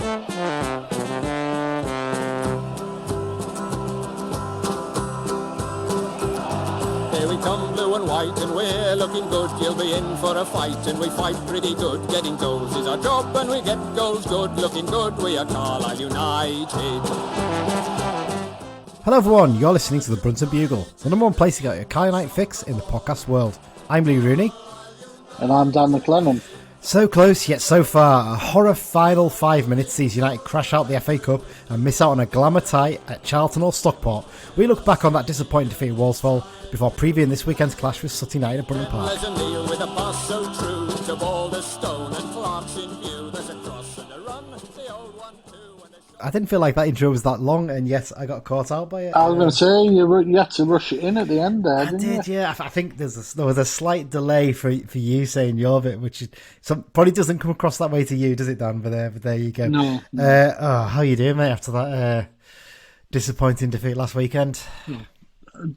Here we come, blue and white, and we're looking good. You'll be in for a fight, and we fight pretty good. Getting goals is our job, and we get goals good. Looking good, we are Carlisle United. Hello everyone, you're listening to the Brunton Bugle, the number one place to get your Carlisle United fix in the podcast world. I'm Lee Rooney. And I'm Dan McLennan. So close, yet so far. A horror final 5 minutes sees United crash out the FA Cup and miss out on a glamour tie at Charlton or Stockport. We look back on that disappointing defeat at Walsall before previewing this weekend's clash with Sutton United at Brunton Park. There's a kneel with a pass so true to Boulder Stone and Clark's in view. There's a cross and a run, the old 1-2 and a... I didn't feel like that intro was that long, and yet I got caught out by it. I was going to say, you had to rush it in at the end there, didn't you? I did, yeah. I think there was a slight delay for you saying your bit, which is, probably doesn't come across that way to you, does it, Dan? But there you go. No. How you doing, mate, after that disappointing defeat last weekend?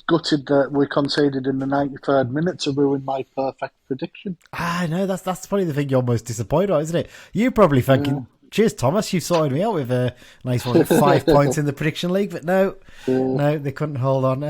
Gutted that we conceded in the 93rd minute to ruin my perfect prediction. I know, that's probably the thing you're most disappointed about, isn't it? You're probably thinking, cheers, Thomas, you sorted me out with a nice one, 5 points in the prediction league, but no, they couldn't hold on.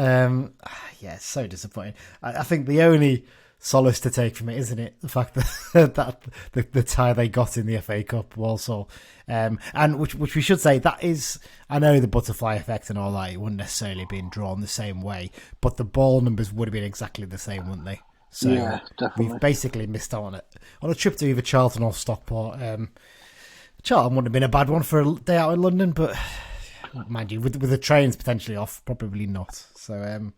Yeah, so disappointing. I think the only solace to take from it, isn't it, the fact that the tie they got in the FA Cup, Walsall, and which we should say, that is, I know the butterfly effect and all that, it wouldn't necessarily been drawn the same way, but the ball numbers would have been exactly the same, wouldn't they? So yeah, definitely. We've basically missed out on a trip to either Charlton or Stockport. Charlton wouldn't have been a bad one for a day out in London, but mind you, with the trains potentially off, probably not. So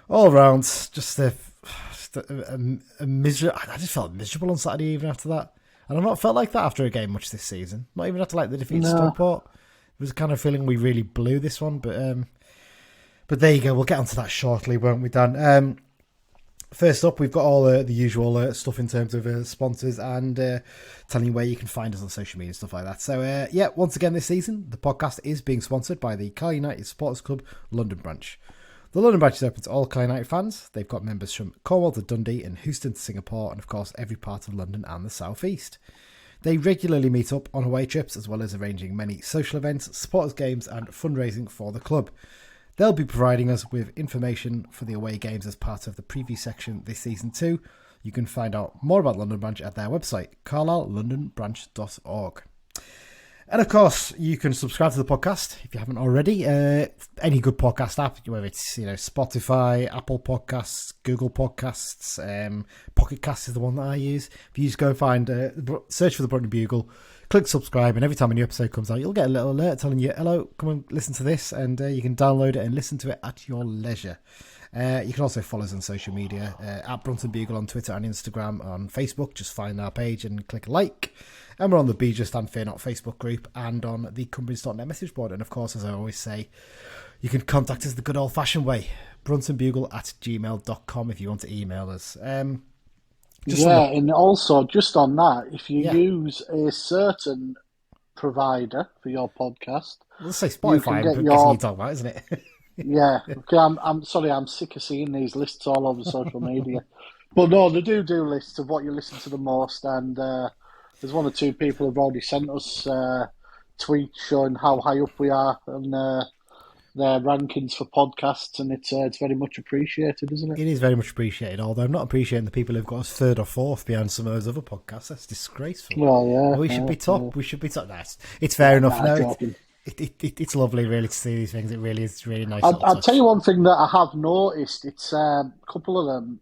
all round, just a miserable. I just felt miserable on Saturday evening after that, and I've not felt like that after a game much this season. Not even after like the defeat to Stockport. It was a kind of feeling we really blew this one, but there you go. We'll get onto that shortly, won't we, Dan? First up, we've got all the usual stuff in terms of sponsors and telling you where you can find us on social media and stuff like that. So, once again this season, the podcast is being sponsored by the Carlisle United Supporters Club London branch. The London branch is open to all Carlisle United fans. They've got members from Cornwall to Dundee and Houston to Singapore and, of course, every part of London and the South East. They regularly meet up on away trips as well as arranging many social events, supporters games and fundraising for the club. They'll be providing us with information for the away games as part of the preview section this season too. You can find out more about London Branch at their website, carlisle.londonbranch.org. And of course, you can subscribe to the podcast if you haven't already. Any good podcast app, whether it's Spotify, Apple Podcasts, Google Podcasts, Pocket Cast is the one that I use. If you just go find, search for the Brunton Bugle, click subscribe, and every time a new episode comes out, you'll get a little alert telling you, hello, come and listen to this, and you can download it and listen to it at your leisure. You can also follow us on social media, at Brunton Bugle on Twitter and Instagram. On Facebook, just find our page and click like. And we're on the Be Just and Fear Not Facebook group and on the Cumbrians.net message board. And of course, as I always say, you can contact us the good old-fashioned way, bruntonbugle@gmail.com if you want to email us. And also, just on that, if you use a certain provider for your podcast... Let's say Spotify, but you talk about, isn't it? Yeah, okay, I'm sorry, I'm sick of seeing these lists all over social media. But no, they do lists of what you listen to the most, and there's one or two people who've already sent us tweets showing how high up we are on their rankings for podcasts, and it's very much appreciated, isn't it? It is very much appreciated, although I'm not appreciating the people who've got us third or fourth behind some of those other podcasts. That's disgraceful. Well, yeah. We should be top. Yeah. We should be top. Nice. It's fair enough now. It's lovely, really, to see these things. It really is really nice. I'll tell you one thing that I have noticed. It's a couple of them.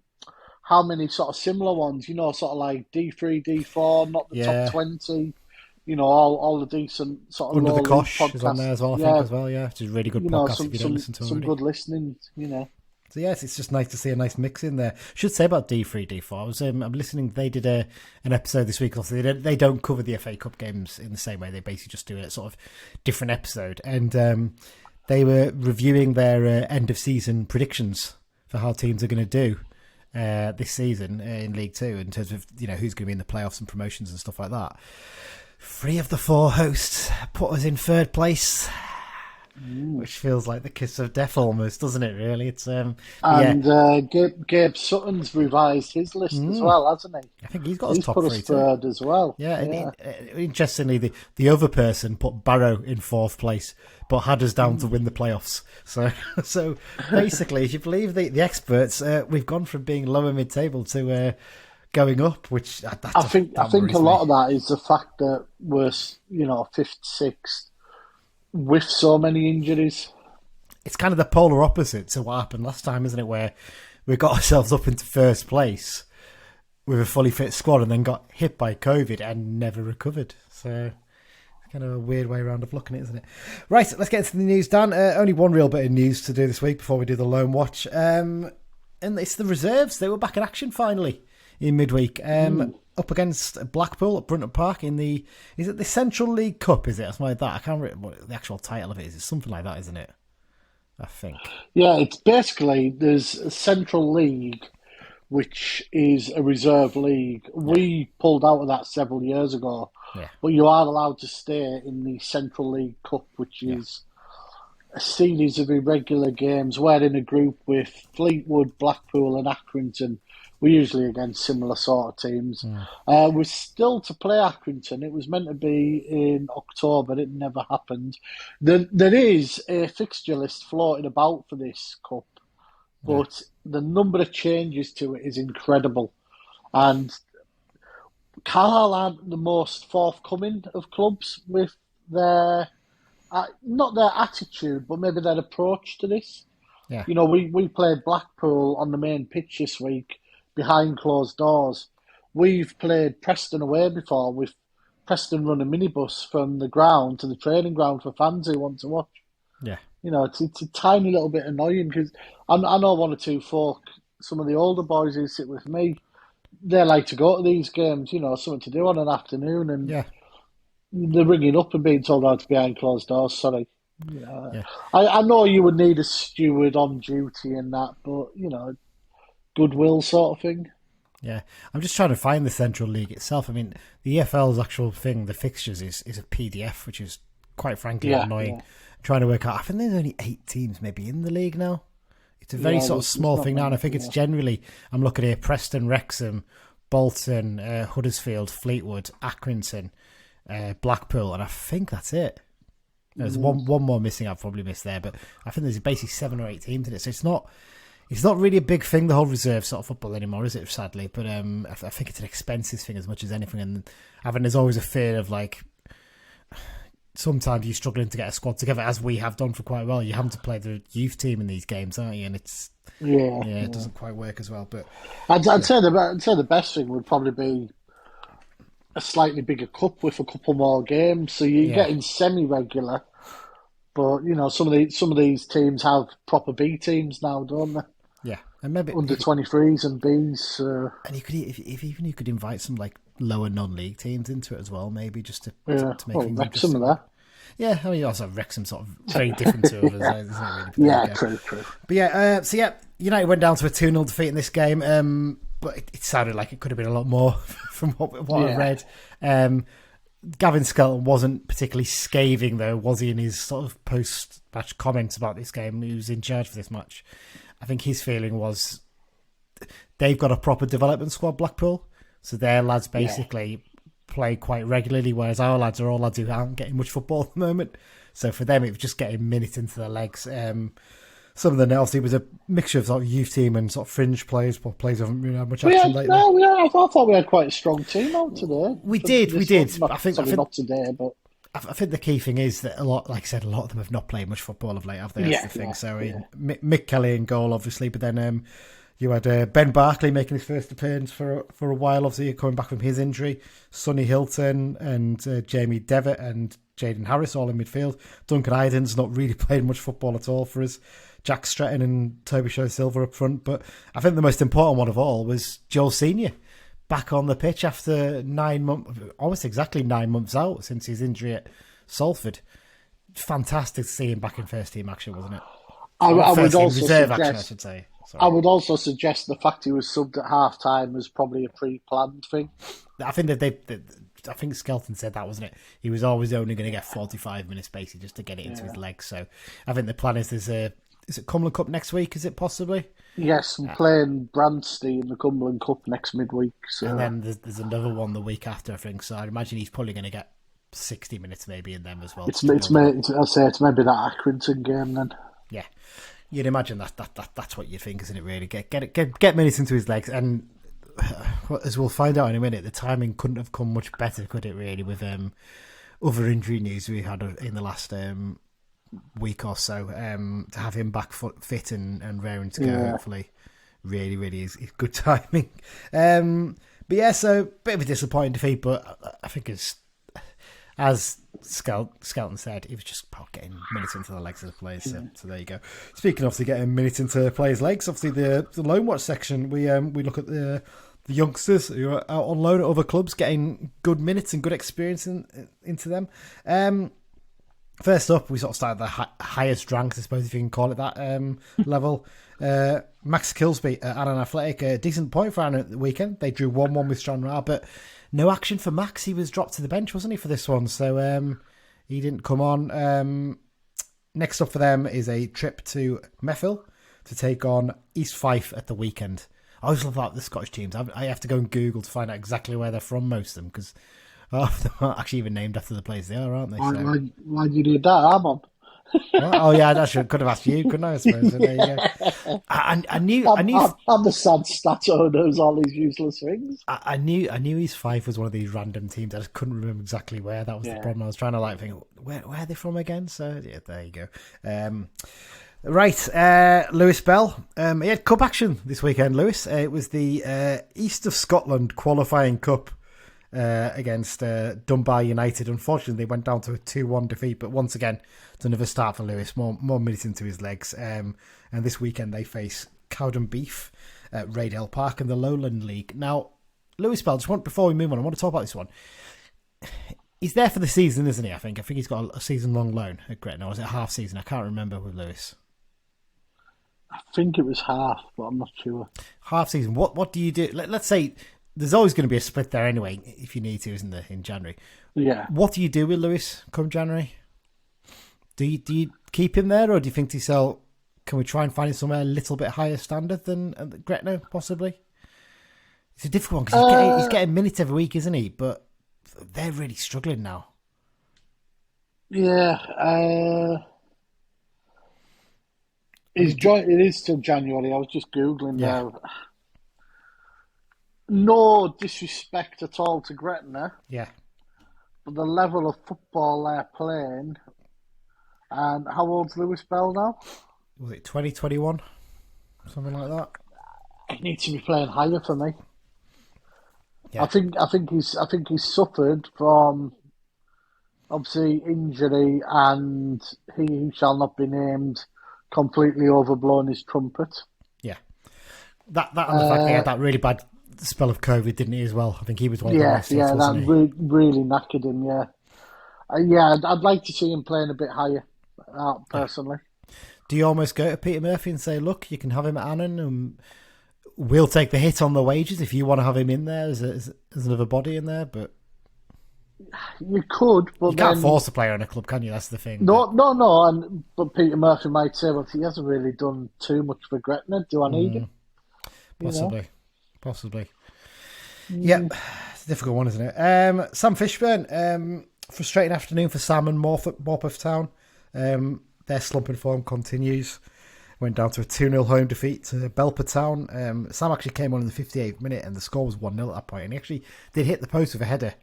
How many sort of similar ones? Sort of like D3, D4, not the top 20. All the decent sort of Under the Cosh podcasts. Is on there as well. I think as well. Yeah, which is a really good podcast if you don't listen to it already. Some good listening. So yes, it's just nice to see a nice mix in there. Should say about D3, D4. I'm listening. They did an episode this week. Also, they don't cover the FA Cup games in the same way. They basically just do a sort of different episode, and they were reviewing their end of season predictions for how teams are going to do this season in League Two in terms of who's going to be in the playoffs and promotions and stuff like that. 3 of the 4 hosts put us in third place. which feels like the kiss of death almost, doesn't it? Really, it's Gabe Sutton's revised his list as well, hasn't he? I think he's got his top put three us third as well. Yeah, and interestingly, the other person put Barrow in fourth place, but had us down to win the playoffs. So basically, if you believe the experts, we've gone from being lower mid-table to going up, which I think a lot of that is the fact that we're fifth, sixth with so many injuries. It's kind of the polar opposite to what happened last time, isn't it? Where we got ourselves up into first place with a fully fit squad and then got hit by COVID and never recovered. So it's kind of a weird way around of looking at it, isn't it? Right, let's get into the news, Dan. Only one real bit of news to do this week before we do the loan watch. And it's the reserves. They were back in action finally in midweek. Up against Blackpool at Brunton Park in is it the Central League Cup, is it? Something like that. I can't remember what the actual title of it is. It's something like that, isn't it? I think. Yeah, it's basically, there's a Central League, which is a reserve league. Yeah. We pulled out of that several years ago, but you are allowed to stay in the Central League Cup, which is a series of irregular games. We're in a group with Fleetwood, Blackpool and Accrington. We're usually against similar sort of teams. We're still to play Accrington. It was meant to be in October. It never happened. There is a fixture list floating about for this cup, but the number of changes to it is incredible. And Carlisle aren't the most forthcoming of clubs with their, not their attitude, but maybe their approach to this. Yeah. We played Blackpool on the main pitch this week, behind closed doors. We've played Preston away before, with Preston run a minibus from the ground to the training ground for fans who want to watch. Yeah. It's a tiny little bit annoying because I know one or two folk, some of the older boys who sit with me, they like to go to these games, something to do on an afternoon, and they're ringing up and being told how to behind closed doors. Sorry. I know you would need a steward on duty and that, but, goodwill sort of thing. Yeah, I'm just trying to find the Central League itself. I mean, the EFL's actual thing, the fixtures, is a PDF, which is quite frankly annoying. Yeah. Trying to work out, I think there's only 8 teams maybe in the league now. It's a very sort of small thing now, and I think it's generally, I'm looking here, Preston, Wrexham, Bolton, Huddersfield, Fleetwood, Accrington, Blackpool, and I think that's it. There's one more missing, I've probably missed there, but I think there's basically 7 or 8 teams in it, so it's not really a big thing, the whole reserve sort of football anymore, is it, sadly? But I think it's an expensive thing as much as anything. And there's always a fear of, sometimes you're struggling to get a squad together, as we have done for quite a while. You have to play the youth team in these games, aren't you? And it's... it doesn't quite work as well. But I'd say the best thing would probably be a slightly bigger cup with a couple more games. So you're getting semi-regular. But, some of these teams have proper B teams now, don't they? Yeah, and maybe under 23s and Bs. And you could, if even you could invite some lower non-league teams into it as well, maybe just to make things Wrexham of that. Yeah, I mean, also Wrexham sort of very different to others. True. But United went down to a 2-0 defeat in this game. But it sounded like it could have been a lot more from what I read. Gavin Skelton wasn't particularly scathing, though, was he, in his sort of post-match comments about this game? He was in charge for this match. I think his feeling was they've got a proper development squad, Blackpool, so their lads basically play quite regularly, whereas our lads are all lads who aren't getting much football at the moment. So for them, it was just getting minutes into their legs. Some of the else, it was a mixture of sort of youth team and sort of fringe players, but players haven't really had much action lately. I thought we had quite a strong team out today. We did. I think not today, but I think the key thing is that a lot of them have not played much football of late, have they? That's the thing. Mick Kelly in goal, obviously, but then you had Ben Barkley making his first appearance for a while, obviously coming back from his injury. Sonny Hilton and Jamie Devitt and Jaden Harris all in midfield. Duncan Iden's not really played much football at all for us. Jack Stretton and Toby Silva up front. But I think the most important one of all was Joel Senior back on the pitch after 9 months, almost exactly 9 months out since his injury at Salford. Fantastic to see him back in first team action, wasn't it? I would also reserve action, I should say. Sorry. I would also suggest the fact he was subbed at half time was probably a pre-planned thing. I think that I think Skelton said that, wasn't it? He was always only going to get 45 minutes basically just to get it into his legs. So I think the plan is is it Cumberland Cup next week? Is it possibly? Yes, I'm playing Branstey in the Cumberland Cup next midweek. So. And then there's another one the week after, I think. So I'd imagine he's probably going to get 60 minutes maybe in them as well. It's maybe that Accrington game then. Yeah, you'd imagine that's what you think, isn't it? Really, get minutes into his legs, and as we'll find out in a minute, the timing couldn't have come much better, could it? Really, with other injury news we had in the last week or so, to have him back fit and raring to go, hopefully, really is good timing. But yeah, so bit of a disappointing defeat, but I think as Skelton said, it was just about getting minutes into the legs of the players. So there you go. Speaking of getting minutes into players' legs, obviously the loan watch section, we look at the youngsters who are out on loan at other clubs, getting good minutes and good experience into them. First up, we sort of started the highest ranks, I suppose, if you can call it that, level. Max Kilsby at Annan Athletic, a decent point for Annan at the weekend. They drew 1-1 with Stranraer, but no action for Max. He was dropped to the bench, wasn't he, for this one? So he didn't come on. Next up for them is a trip to Methil to take on East Fife at the weekend. I always love that, the Scottish teams. I have to go and Google to find out exactly where they're from, most of them, because half of them aren't actually even named after the place they are, aren't they? Why do you need that? I'm on. Oh yeah, I could have asked you, couldn't I suppose? So there you go. I knew. I'm the sad stat owner who's all these useless things. I knew East Fife was one of these random teams. I just couldn't remember exactly where. That was the problem. I was trying to think, where are they from again? So yeah, there you go. Right, Lewis Bell. He had cup action this weekend, Lewis. It was the East of Scotland qualifying cup against Dunbar United. Unfortunately, they went down to a 2-1 defeat, but once again, it's another start for Lewis. More minutes into his legs. And this weekend, they face Cowden Beef at Raydale Park in the Lowland League. Now, Lewis Bell, before we move on, I want to talk about this one. He's there for the season, isn't he? I think he's got a season-long loan at Gretna. Or was it half season? I can't remember with Lewis. I think it was half, but I'm not sure. Half season. What do you do? Let's say there's always going to be a split there anyway, if you need to, isn't there, in January? Yeah. What do you do with Lewis come January? Do you keep him there, or do you think to yourself, can we try and find him somewhere a little bit higher standard than Gretna, possibly? It's a difficult one because he's getting minutes every week, isn't he? But they're really struggling now. Yeah. It is still January. I was just Googling now. No disrespect at all to Gretna. Yeah. But the level of football they're playing. And how old's Lewis Bell now? Was it 2021? Something like that? He needs to be playing higher for me. Yeah. I think he's suffered from obviously injury, and he who shall not be named completely overblown his trumpet. Yeah. That and the fact he had that really bad spell of COVID, didn't he, as well? I think he was one of the last. Yeah, that really knackered him, I'd like to see him playing a bit higher, personally. Do you almost go to Peter Murphy and say, look, you can have him at Annan, and we'll take the hit on the wages if you want to have him in there as another body in there? But you could, but you can't force a player in a club, can you? That's the thing. No. But Peter Murphy might say, well, he hasn't really done too much for Gretna. Do I need him? Possibly. Yep, it's a difficult one, isn't it? Sam Fishburn, frustrating afternoon for Sam and Morpeth Town. Their slumping form continues. Went down to a 2-0 home defeat to Belper Town. Sam actually came on in the 58th minute and the score was 1-0 at that point. And he actually did hit the post with a header.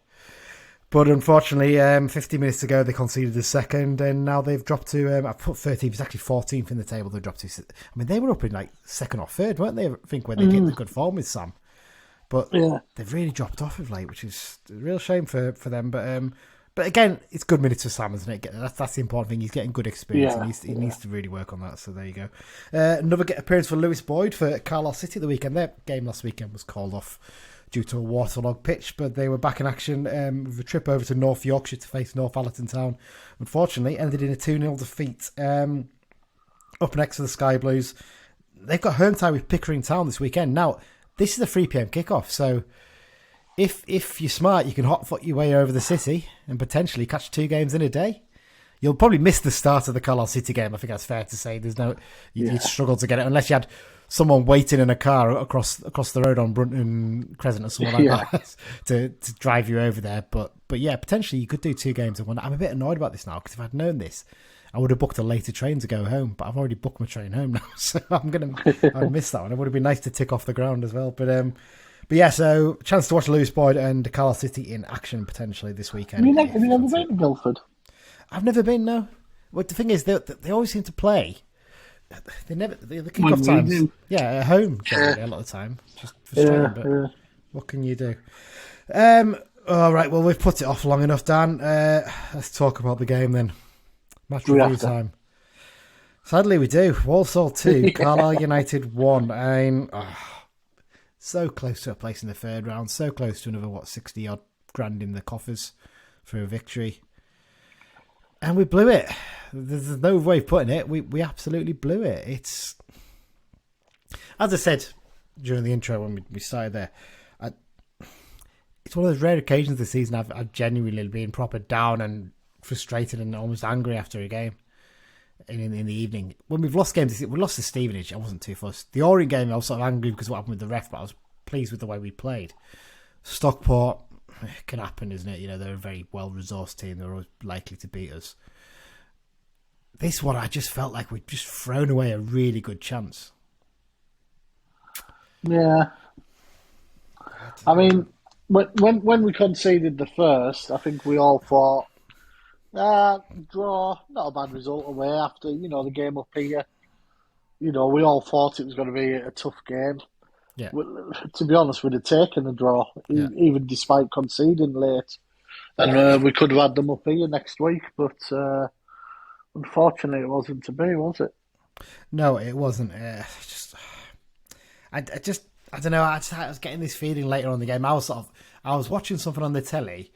But unfortunately, 50 minutes ago, they conceded the second, and now they've dropped to, I put 13th, it's actually 14th in the table. They dropped to, I mean, they were up in like second or third, weren't they? I think when they get the good form with Sam. But they've really dropped off of late, which is a real shame for them. But again, it's good minutes for Sam, isn't it? That's the important thing. He's getting good experience. He needs to really work on that. So there you go. Another appearance for Lewis Boyd for Carlisle City the weekend. Their game last weekend was called off due to a waterlogged pitch, but they were back in action with a trip over to North Yorkshire to face Northallerton Town. Unfortunately, ended in a 2-0 defeat. Up next for the Sky Blues, they've got home time with Pickering Town this weekend. Now, this is a 3 p.m. kickoff, so if you're smart, you can hot foot your way over the city and potentially catch 2 games in a day. You'll probably miss the start of the Carlisle City game. I think that's fair to say. You'd struggle to get it unless you had someone waiting in a car across the road on Brunton Crescent or something like that to drive you over there. But yeah, potentially you could do 2 games in one. I'm a bit annoyed about this now because if I'd known this, I would have booked a later train to go home. But I've already booked my train home now, so I miss that one. It would have been nice to tick off the ground as well. But yeah, so chance to watch Lewis Boyd and Carlisle City in action potentially this weekend. Have you never been to Guildford? I've never been, no. But the thing is, they always seem to play. The kick-off times, at home generally, a lot of the time. Just frustrating, but what can you do? All right, well, we've put it off long enough, Dan. Let's talk about the game then. Match review time. Sadly, we do. Walsall 2, Carlisle United 1. So close to a place in the third round. So close to another, 60-odd grand in the coffers for a victory. And we blew it. There's no way of putting it. We absolutely blew it. It's, as I said during the intro when we started there, it's one of those rare occasions this season I've genuinely been proper down and frustrated and almost angry after a game in the evening. When we've lost games, we lost to Stevenage. I wasn't too fussed. The Orient game, I was sort of angry because of what happened with the ref, but I was pleased with the way we played. Stockport, it can happen, isn't it? They're a very well-resourced team. They're always likely to beat us. This one, I just felt like we'd just thrown away a really good chance. Yeah. I mean, when we conceded the first, I think we all thought, draw, not a bad result away after, the game up here. We all thought it was going to be a tough game. Yeah. To be honest, we'd have taken a draw, even despite conceding late. And we could have had them up here next week, but unfortunately it wasn't to be, was it? No, it wasn't. I don't know, I was getting this feeling later on in the game. I was watching something on the telly.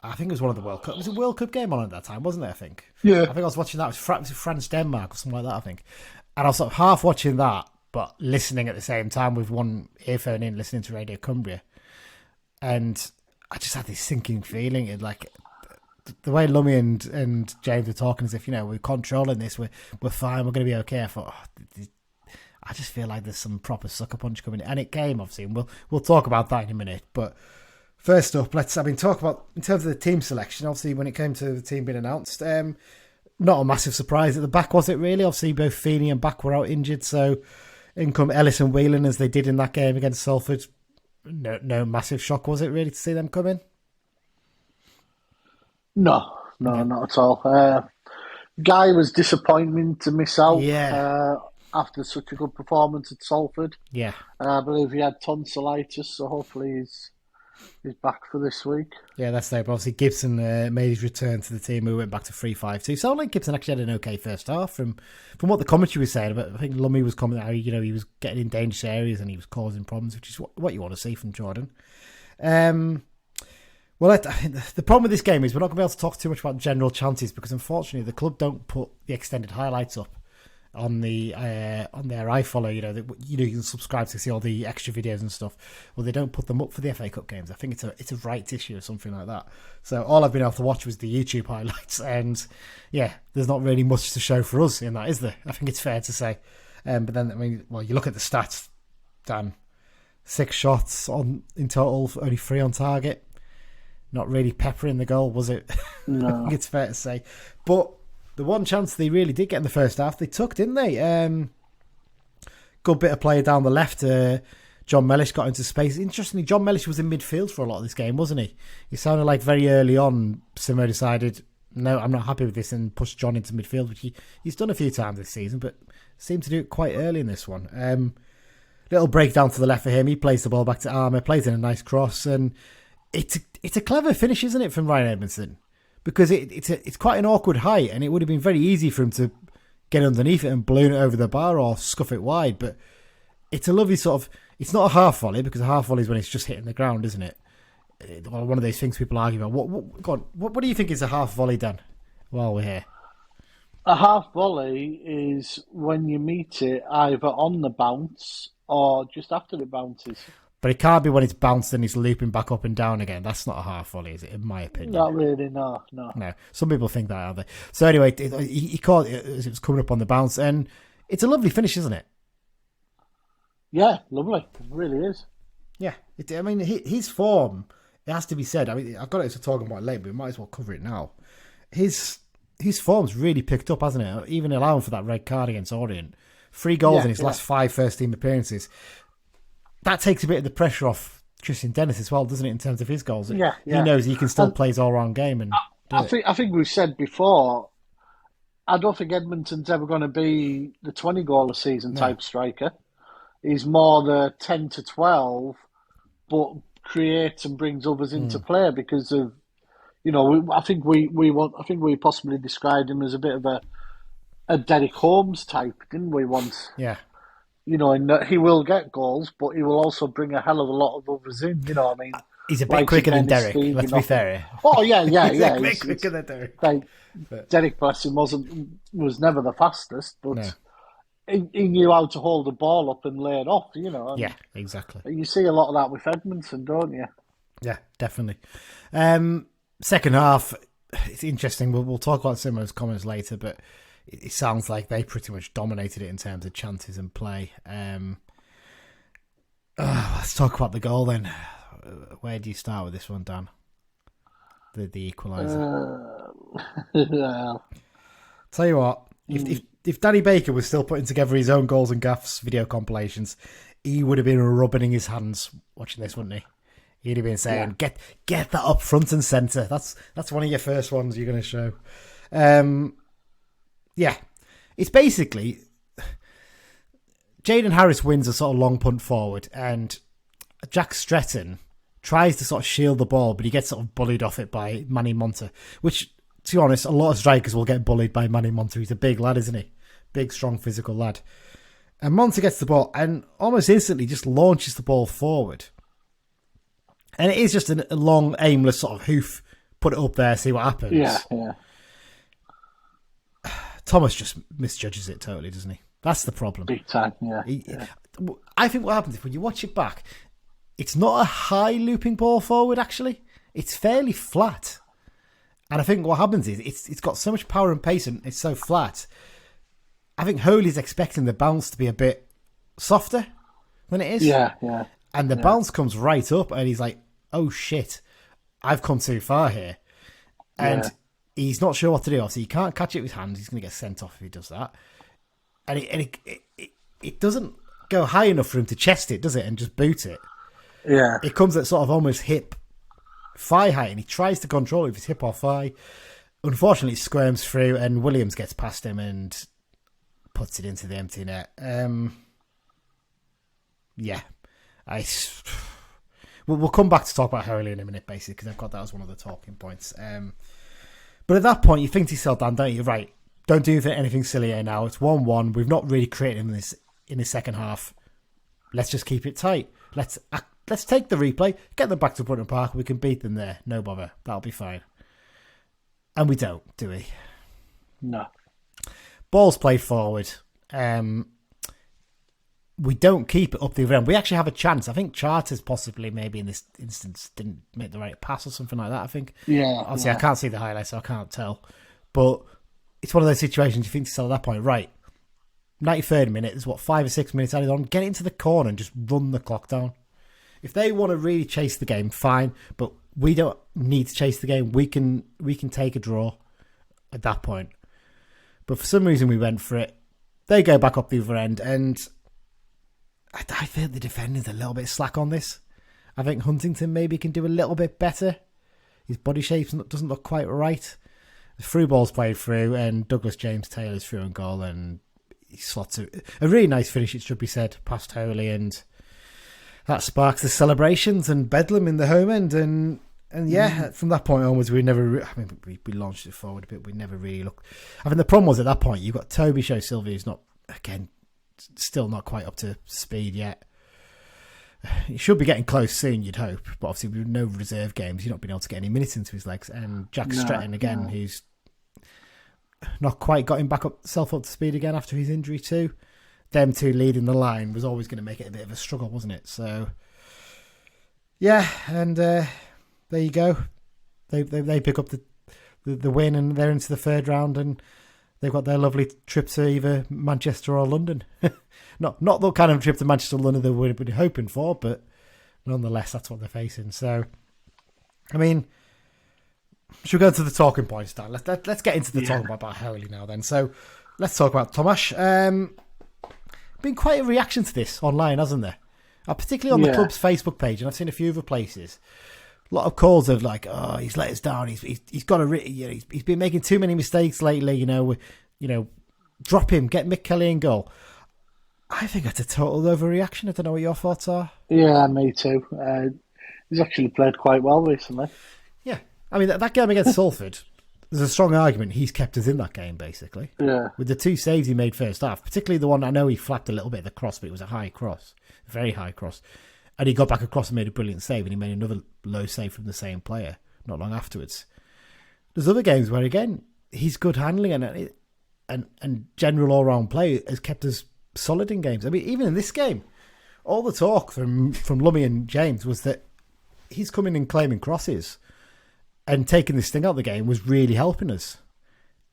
I think it was one of the World Cup. It was a World Cup game on at that time, wasn't it, I think? Yeah. I think I was watching that. It was France-Denmark or something like that, I think. And I was sort of half watching that, but listening at the same time with one earphone in, listening to Radio Cumbria. And I just had this sinking feeling. The way Lummy and James were talking as if, we're controlling this, we're fine, we're going to be okay. I thought, I just feel like there's some proper sucker punch coming in. And it came, obviously, and we'll talk about that in a minute. But first up, talk about, in terms of the team selection, obviously, when it came to the team being announced, not a massive surprise at the back, was it really? Obviously, both Feeney and Back were out injured, so in come Ellis and Whelan as they did in that game against Salford. No massive shock, was it really, to see them come in? No, not at all. Guy was disappointing to miss out after such a good performance at Salford. Yeah. I believe he had tonsillitis, so hopefully he's back for this week. Yeah, that's there. But obviously Gibson made his return to the team who went back to 3-5-2. So like Gibson actually had an okay first half from what the commentary was saying. But I think Lummy was commenting how he was getting in dangerous areas and he was causing problems, which is what you want to see from Jordan. Well, the problem with this game is we're not going to be able to talk too much about general chances because unfortunately the club don't put the extended highlights up on their iFollow. You can subscribe to see all the extra videos and stuff. Well, they don't put them up for the FA Cup games. I think it's a rights issue or something like that. So all I've been able to watch was the YouTube highlights, and there's not really much to show for us in that, is there? I think it's fair to say. But then you look at the stats, Dan. 6 shots in total, only 3 on target. Not really peppering the goal, was it? No. I think it's fair to say. But the one chance they really did get in the first half, they took, didn't they? Good bit of play down the left. John Mellish got into space. Interestingly, John Mellish was in midfield for a lot of this game, wasn't he? It sounded like very early on, Simmo decided, no, I'm not happy with this, and pushed John into midfield, which he's done a few times this season, but seemed to do it quite early in this one. Little breakdown to the left for him. He plays the ball back to Armour, plays in a nice cross, and it's a clever finish, isn't it, from Ryan Edmondson? Because it's quite an awkward height, and it would have been very easy for him to get underneath it and balloon it over the bar or scuff it wide. But it's a lovely sort of... It's not a half volley, because a half volley is when it's just hitting the ground, isn't it? One of those things people argue about. What do you think is a half volley, Dan, while we're here? A half volley is when you meet it either on the bounce or just after it bounces. But it can't be when it's bounced and he's looping back up and down again. That's not a half volley, is it? In my opinion. Not really, no. No. Some people think that, aren't they? So anyway, he caught it as it was coming up on the bounce, and it's a lovely finish, isn't it? Yeah, lovely. It really is. Yeah. I mean, his form, it has to be said. I mean, I've got it to talk about later, but we might as well cover it now. His form's really picked up, hasn't it? Even allowing for that red card against Orient. 3 goals in his last 5 first-team appearances. That takes a bit of the pressure off Christian Dennis as well, doesn't it, in terms of his goals? Yeah. He knows he can still play his all-round game. And I think we've said before, I don't think Edmonton's ever going to be the 20-goal-a-season type striker. He's more the 10 to 12, but creates and brings others into play because of, I think we possibly described him as a bit of a Derek Holmes type, didn't we once? Yeah. In that he will get goals, but he will also bring a hell of a lot of others in. You know what I mean? He's a bit quicker than Derek, let's be fair. Oh, yeah. He's a bit quicker than Derek. Derek, bless him, was never the fastest, but he knew how to hold the ball up and lay it off, Yeah, exactly. You see a lot of that with Edmonton, don't you? Yeah, definitely. Second half, it's interesting. We'll talk about Simmo's comments later, but it sounds like they pretty much dominated it in terms of chances and play. Let's talk about the goal then. Where do you start with this one, Dan? The equaliser. Tell you what, if Danny Baker was still putting together his own goals and gaffes video compilations, he would have been rubbing his hands watching this, wouldn't he? He'd have been saying, "Get that up front and centre." That's one of your first ones you're going to show. Yeah, it's basically Jaden Harris wins a sort of long punt forward, and Jack Stretton tries to sort of shield the ball, but he gets sort of bullied off it by Manny Monta, which, to be honest, a lot of strikers will get bullied by Manny Monta. He's a big lad, isn't he? Big, strong, physical lad. And Monta gets the ball and almost instantly just launches the ball forward. And it is just a long, aimless sort of hoof. Put it up there, see what happens. Yeah. Thomas just misjudges it totally, doesn't he? That's the problem. Big time, yeah. I think what happens is when you watch it back, it's not a high looping ball forward, actually. It's fairly flat. And I think what happens is it's got so much power and pace and it's so flat. I think Holy's expecting the bounce to be a bit softer than it is. Yeah. And the bounce comes right up and he's like, oh shit, I've come too far here. And he's not sure what to do. Obviously, he can't catch it with hands. He's going to get sent off if he does that. And it doesn't go high enough for him to chest it, does it? And just boot it. Yeah. It comes at sort of almost hip, thigh height, and he tries to control it with his hip or thigh. Unfortunately, it squirms through, and Williams gets past him and puts it into the empty net. We'll come back to talk about Holy in a minute, basically, because I've got that as one of the talking points. But at that point, you think to yourself, Dan, don't you? Right, don't do anything silly here now. It's 1-1. We've not really created in the second half. Let's just keep it tight. Let's take the replay, get them back to Brunton Park. We can beat them there. No bother. That'll be fine. And we don't, do we? No. Ball's played forward. We don't keep it up the other end. We actually have a chance. I think Charters possibly maybe in this instance didn't make the right pass or something like that, I think. Yeah. Obviously, I can't see the highlights, so I can't tell. But it's one of those situations you think to yourself at that point, right, 93rd minute, there's 5 or 6 minutes added on. Get into the corner and just run the clock down. If they want to really chase the game, fine. But we don't need to chase the game. We can take a draw at that point. But for some reason, we went for it. They go back up the other end, and I think the defending's a little bit slack on this. I think Huntington maybe can do a little bit better. His body shape doesn't look quite right. The through ball's played through, and Douglas James Taylor's through and goal, and he slots a really nice finish, it should be said, past Holy, and that sparks the celebrations and bedlam in the home end. And from that point onwards, we launched it forward a bit. We never really looked. I think the problem was at that point, you've got Toby Show Sylvia, who's not, again, still not quite up to speed yet. He should be getting close soon, you'd hope. But obviously, with no reserve games, you've not been able to get any minutes into his legs. And Jack Stretton again, who's not quite got himself up to speed again after his injury too. Them two leading the line was always going to make it a bit of a struggle, wasn't it? So Yeah, and there you go. They pick up the win, and they're into the third round, and they've got their lovely trip to either Manchester or London. not the kind of trip to Manchester or London they would have been hoping for, but nonetheless, that's what they're facing. So, I mean, should we go to the talking points now? Let's get into the talking about Holy now then. So, let's talk about Tomas. Been quite a reaction to this online, hasn't there? Particularly on the club's Facebook page, and I've seen a few other places. A lot of calls of like, "Oh, he's let us down. He's got he's been making too many mistakes lately. Drop him. Get Mick Kelly in goal." I think that's a total overreaction. I don't know what your thoughts are. Yeah, me too. He's actually played quite well recently. Yeah, I mean that game against Salford. There's a strong argument he's kept us in that game, basically. Yeah. With the 2 saves he made first half, particularly the one, I know he flapped a little bit of the cross, but it was a high cross, a very high cross. And he got back across and made a brilliant save, and he made another low save from the same player not long afterwards. There's other games where, again, he's good handling and general all-round play has kept us solid in games. I mean, even in this game, all the talk from Lummy and James was that he's coming and claiming crosses and taking this thing out of the game was really helping us.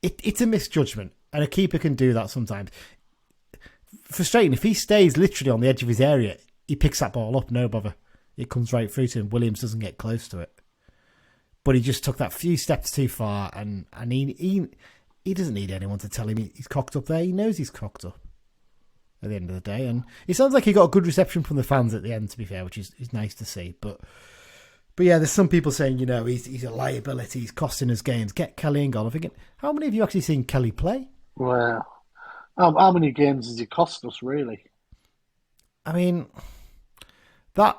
It's a misjudgment, and a keeper can do that sometimes. Frustrating, if he stays literally on the edge of his area, he picks that ball up, no bother. It comes right through to him. Williams doesn't get close to it. But he just took that few steps too far, and he doesn't need anyone to tell him he's cocked up there. He knows he's cocked up at the end of the day. And it sounds like he got a good reception from the fans at the end, to be fair, which is nice to see. But yeah, there's some people saying, he's a liability, he's costing us games. Get Kelly in goal. I'm thinking, how many of you actually seen Kelly play? Well, how many games has he cost us, really? I mean, that...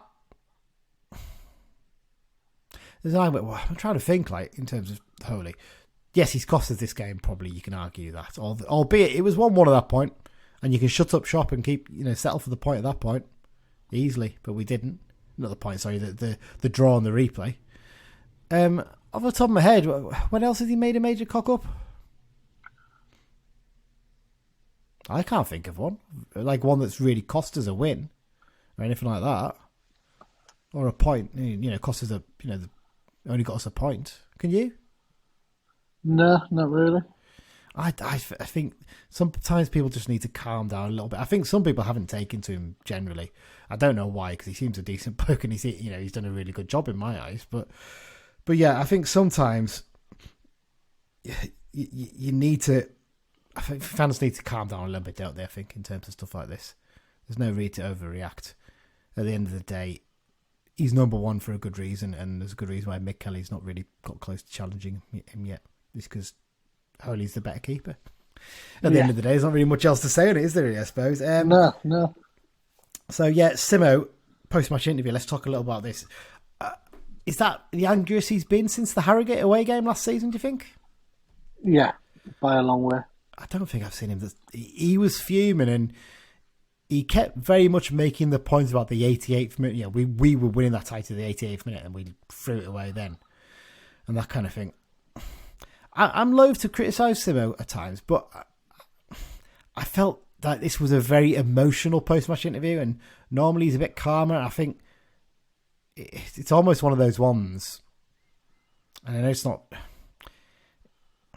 I'm trying to think, in terms of Holy. Yes, he's cost us this game, probably, you can argue that. Albeit, it was 1-1 at that point, and you can shut up shop and keep, settle for the point at that point. Easily, but we didn't. Not the point, sorry, the draw and the replay. Off the top of my head, when else has he made a major cock up? I can't think of one. Like one that's really cost us a win or anything like that. Or a point, cost us only got us a point. Can you? No, not really. I think sometimes people just need to calm down a little bit. I think some people haven't taken to him generally. I don't know why, because he seems a decent bloke and he's done a really good job in my eyes. But yeah, I think sometimes you need to. I think fans need to calm down a little bit, don't they? I think in terms of stuff like this, there's no need to overreact. At the end of the day, he's number one for a good reason, and there's a good reason why Mick Kelly's not really got close to challenging him yet. It's because Holy's the better keeper. At the end of the day, there's not really much else to say on it, is there, I suppose? No. So, yeah, Simmo, post-match interview, let's talk a little about this. Is that the angriest he's been since the Harrogate away game last season, do you think? Yeah, by a long way. I don't think I've seen him. He was fuming, and he kept very much making the points about the 88th minute. Yeah, we were winning that tie to the 88th minute, and we threw it away then. And that kind of thing. I'm loath to criticise Simmo at times, but I felt that this was a very emotional post-match interview, and normally he's a bit calmer. I think it's almost one of those ones, and I know it's not...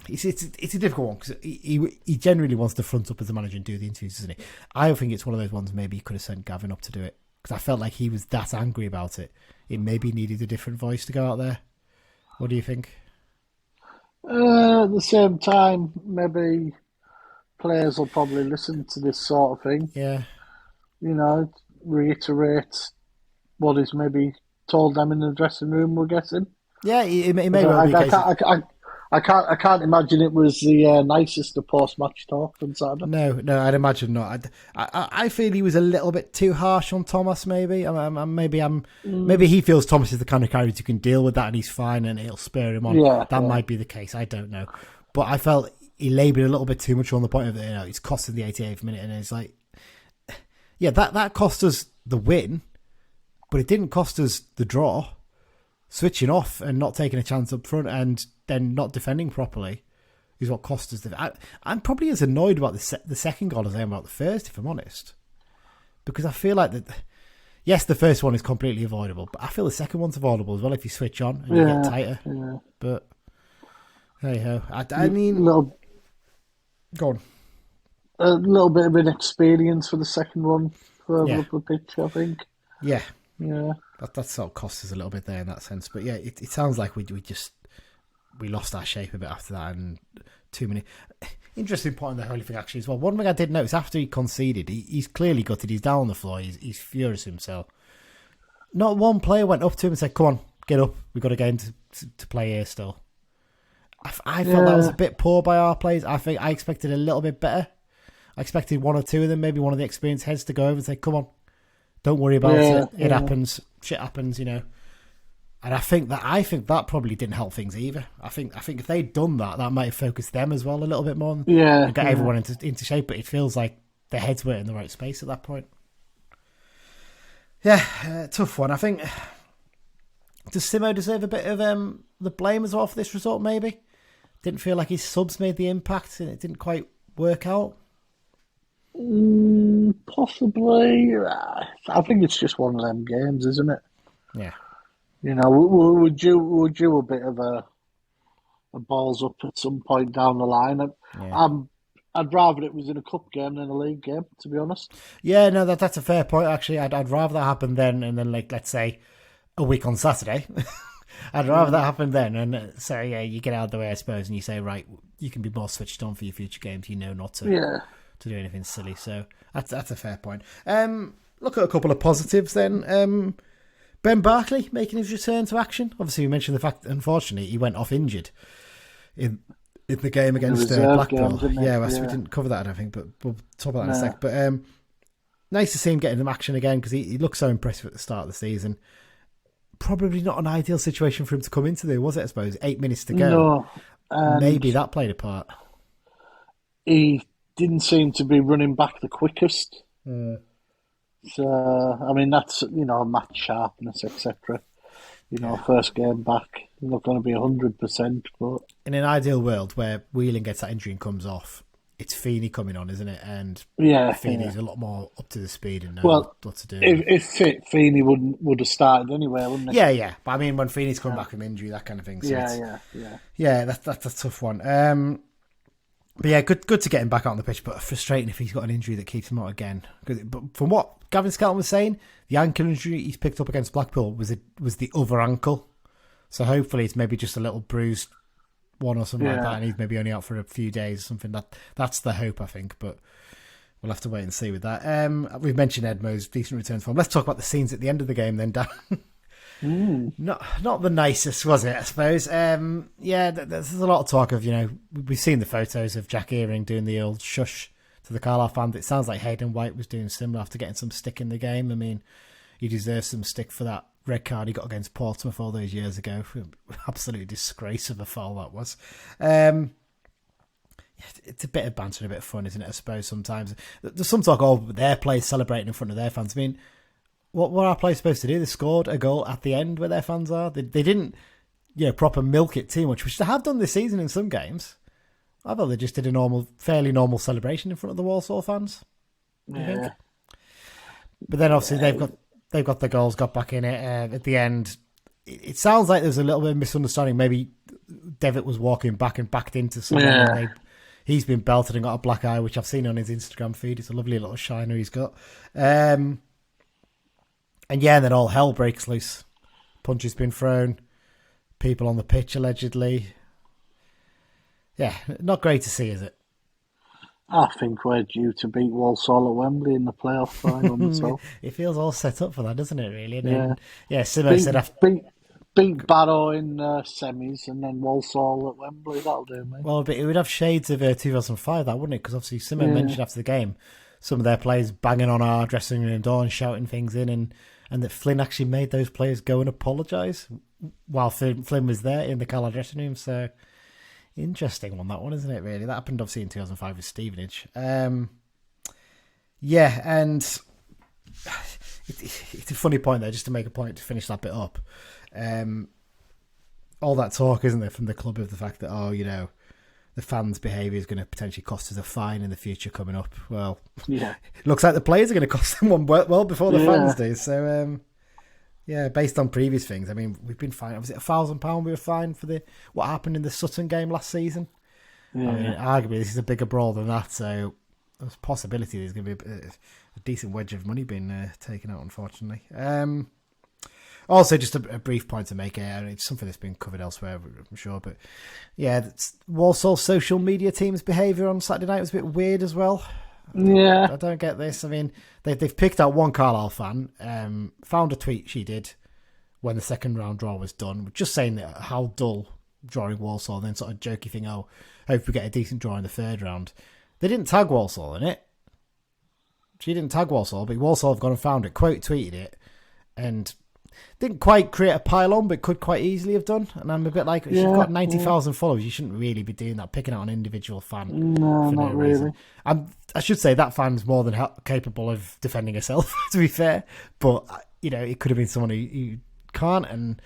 It's a difficult one, because he generally wants to front up as a manager and do the interviews, doesn't he? I think it's one of those ones maybe he could have sent Gavin up to do it, because I felt like he was that angry about it. It maybe needed a different voice to go out there. What do you think? At the same time, maybe players will probably listen to this sort of thing. Yeah. Reiterate what is maybe told them in the dressing room, we're guessing. Yeah, it may well be a case. I can't imagine it was the nicest of post-match talk on Saturday. No, I'd imagine not. I feel he was a little bit too harsh on Tomas. Maybe he feels Tomas is the kind of character who can deal with that, and he's fine, and it'll spur him on. That might be the case. I don't know, but I felt he laboured a little bit too much on the point of it's costing the 88th minute, and it's like, yeah, that cost us the win, but it didn't cost us the draw. Switching off and not taking a chance up front, and then not defending properly is what cost us. I'm probably as annoyed about the second goal as I am about the first, if I'm honest, because I feel like that yes, the first one is completely avoidable, but I feel the second one's avoidable as well if you switch on and you get tighter. Yeah. But hey ho, I mean, go on. A little bit of inexperience for the second one further up the pitch, I think. Yeah. Yeah. That sort of cost us a little bit there in that sense. But yeah, it sounds like we lost our shape a bit after that, and too many. Interesting point on the Holy thing actually as well. One thing I did notice after he conceded, he's clearly gutted. He's down on the floor. He's furious himself. Not one player went up to him and said, "Come on, get up. We've got a game to play here still." I felt that was a bit poor by our players. I think I expected a little bit better. I expected one or two of them, maybe one of the experienced heads, to go over and say, "Come on, don't worry about it. It happens. Shit happens, you know." And I think that probably didn't help things either. I think if they'd done that might have focused them as well a little bit more and got everyone into shape. But it feels like their heads weren't in the right space at that point. Yeah, tough one. I think, does Simmo deserve a bit of the blame as well for this result? Maybe didn't feel like his subs made the impact and it didn't quite work out. Possibly. I think it's just one of them games, isn't it? Yeah. You know, would you a bit of a balls up at some point down the line? I'd rather it was in a cup game than a league game, to be honest. Yeah, no, that's a fair point. Actually, I'd rather that happen then, and then like let's say a week on Saturday. I'd rather that happen then, and so yeah, you get out of the way, I suppose, and you say, right, you can be more switched on for your future games. You know not to do anything silly. So that's a fair point. Look at a couple of positives then. Ben Barkley making his return to action. Obviously, we mentioned the fact that, unfortunately, he went off injured in the game against Blackpool. We didn't cover that, I don't think, but we'll talk about that in a sec. But nice to see him getting some action again because he looked so impressive at the start of the season. Probably not an ideal situation for him to come into there, was it, I suppose? 8 minutes to go. No. Maybe that played a part. He didn't seem to be running back the quickest. So, I mean, that's, match sharpness, etc. First game back, not going to be 100%. But in an ideal world where Whelan gets that injury and comes off, it's Feeney coming on, isn't it? And Feeney's a lot more up to the speed and knows what to do. If Feeney would have started anyway, wouldn't he? Yeah. But I mean, when Feeney's come back from injury, that kind of thing. So yeah, that's a tough one. But yeah, good to get him back out on the pitch, but frustrating if he's got an injury that keeps him out again. But from what Gavin Skelton was saying, the ankle injury he's picked up against Blackpool was the other ankle. So hopefully it's maybe just a little bruised one or something like that, and he's maybe only out for a few days or something. That's the hope, I think, but we'll have to wait and see with that. We've mentioned Edmo's decent return form. Let's talk about the scenes at the end of the game then, Dan. Not the nicest, was it, I suppose? There's a lot of talk of, we've seen the photos of Jack Earing doing the old shush to the Carlisle fan. It sounds like Hayden White was doing similar after getting some stick in the game. I mean, he deserves some stick for that red card he got against Portsmouth all those years ago. Absolute disgrace of a foul that was. It's a bit of banter and a bit of fun, isn't it, I suppose, sometimes. There's some talk of their players celebrating in front of their fans. I mean, what were our players supposed to do? They scored a goal at the end where their fans are. They didn't, proper milk it too much, which they have done this season in some games. I thought they just did a fairly normal celebration in front of the Walsall fans. I think. But then obviously they've got the goals, got back in it at the end. It sounds like there's a little bit of misunderstanding. Maybe Devitt was walking back and backed into someone. Yeah. He's been belted and got a black eye, which I've seen on his Instagram feed. It's a lovely little shiner he's got. And then all hell breaks loose. Punches been thrown. People on the pitch, allegedly. Yeah, not great to see, is it? I think we're due to beat Walsall at Wembley in the playoff final. So. It feels all set up for that, doesn't it, really? And then, Simmo said after... Beat Barrow in semis and then Walsall at Wembley. That'll do, mate. Well, but it would have shades of 2005, that, wouldn't it? Because obviously Simmo mentioned after the game some of their players banging on our dressing room door and shouting things in, and that Flynn actually made those players go and apologise while Flynn was there in the Carlisle dressing room. So, interesting one, that one, isn't it, really? That happened, obviously, in 2005 with Stevenage. And it's a funny point there, just to make a point to finish that bit up. All that talk, isn't there, from the club of the fact that, they're the fans' behaviour is going to potentially cost us a fine in the future coming up. Well, Yeah. it looks like the players are going to cost them one well before the fans do. So, based on previous things, I mean, we've been fined. Was it £1,000 we were fined for what happened in the Sutton game last season? Yeah. I mean, arguably, this is a bigger brawl than that, so there's a possibility there's going to be a decent wedge of money being taken out, unfortunately. Also, just a brief point to make, it's something that's been covered elsewhere, I'm sure, but yeah, Walsall social media team's behaviour on Saturday night was a bit weird as well. Yeah. I don't get this. I mean, they've picked out one Carlisle fan, found a tweet she did when the second round draw was done, just saying that how dull drawing Walsall, and then sort of jokey thing, hope we get a decent draw in the third round. They didn't tag Walsall in it. She didn't tag Walsall, but Walsall have gone and found it, quote tweeted it, and didn't quite create a pile-on, but could quite easily have done. And I'm a bit like, if you've got 90,000 followers, you shouldn't really be doing that, picking out an individual fan. No, for not no really. reason. I should say that fan's more than capable of defending herself, to be fair. But, it could have been someone who can't. And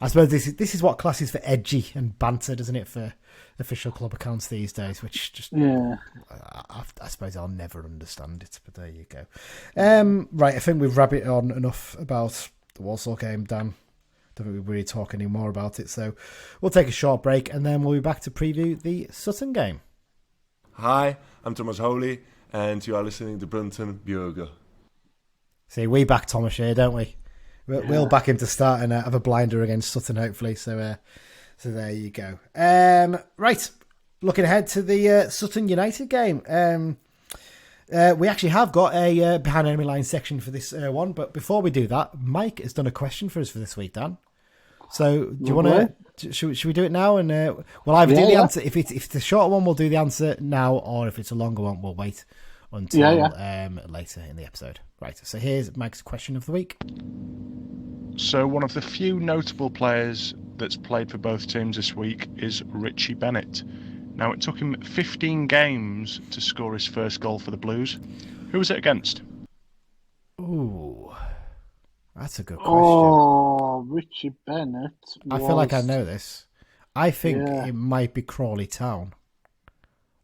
I suppose this is what classes for edgy and banter, doesn't it, for official club accounts these days, which just... Yeah. I suppose I'll never understand it, but there you go. Right, I think we've rabbited on enough about the Walsall game, Dan. Don't think we really talk any more about it, so we'll take a short break and then we'll be back to preview the Sutton game. Hi, I'm Tomas Holy, and you are listening to Brunton Bugle. See, we back Thomas here, don't we? We'll back him to start and have a blinder against Sutton, hopefully. So there you go. Right, looking ahead to the Sutton United game. We actually have got a behind enemy line section for this one, but before we do that, Mike has done a question for us for this week, Dan. So do you want to? Should we do it now? And we'll either do the answer. If it's a shorter one, we'll do the answer now, or if it's a longer one, we'll wait until later in the episode. Right. So here's Mike's question of the week. So one of the few notable players that's played for both teams this week is Richie Bennett. Now, it took him 15 games to score his first goal for the Blues. Who was it against? Ooh, that's a good question. Oh, Richie Bennett. I feel like I know this. I think it might be Crawley Town.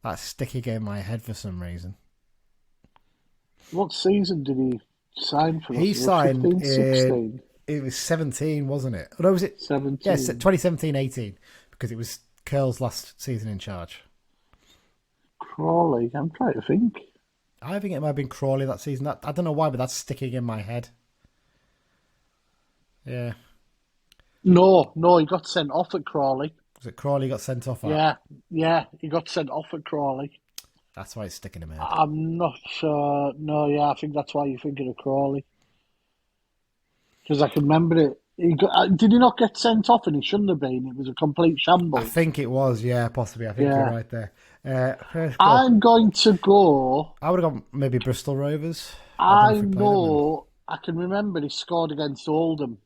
That's sticking in my head for some reason. What season did he sign for? He signed 15, 16? It was 17, wasn't it? Or no, was it 17? Yes, 2017-18, because it was Curl's last season in charge. Crawley, I'm trying to think. I think it might have been Crawley that season. I don't know why, but that's sticking in my head. Yeah. No, he got sent off at Crawley. Was it Crawley got sent off at? Yeah, he got sent off at Crawley. That's why it's sticking in my head. I'm not sure. No, I think that's why you're thinking of Crawley. Because I can remember it. Did he not get sent off and he shouldn't have been? It was a complete shambles. I think it was, possibly. I think you're right there. I'm going to go... I would have gone maybe Bristol Rovers. I can remember he scored against Oldham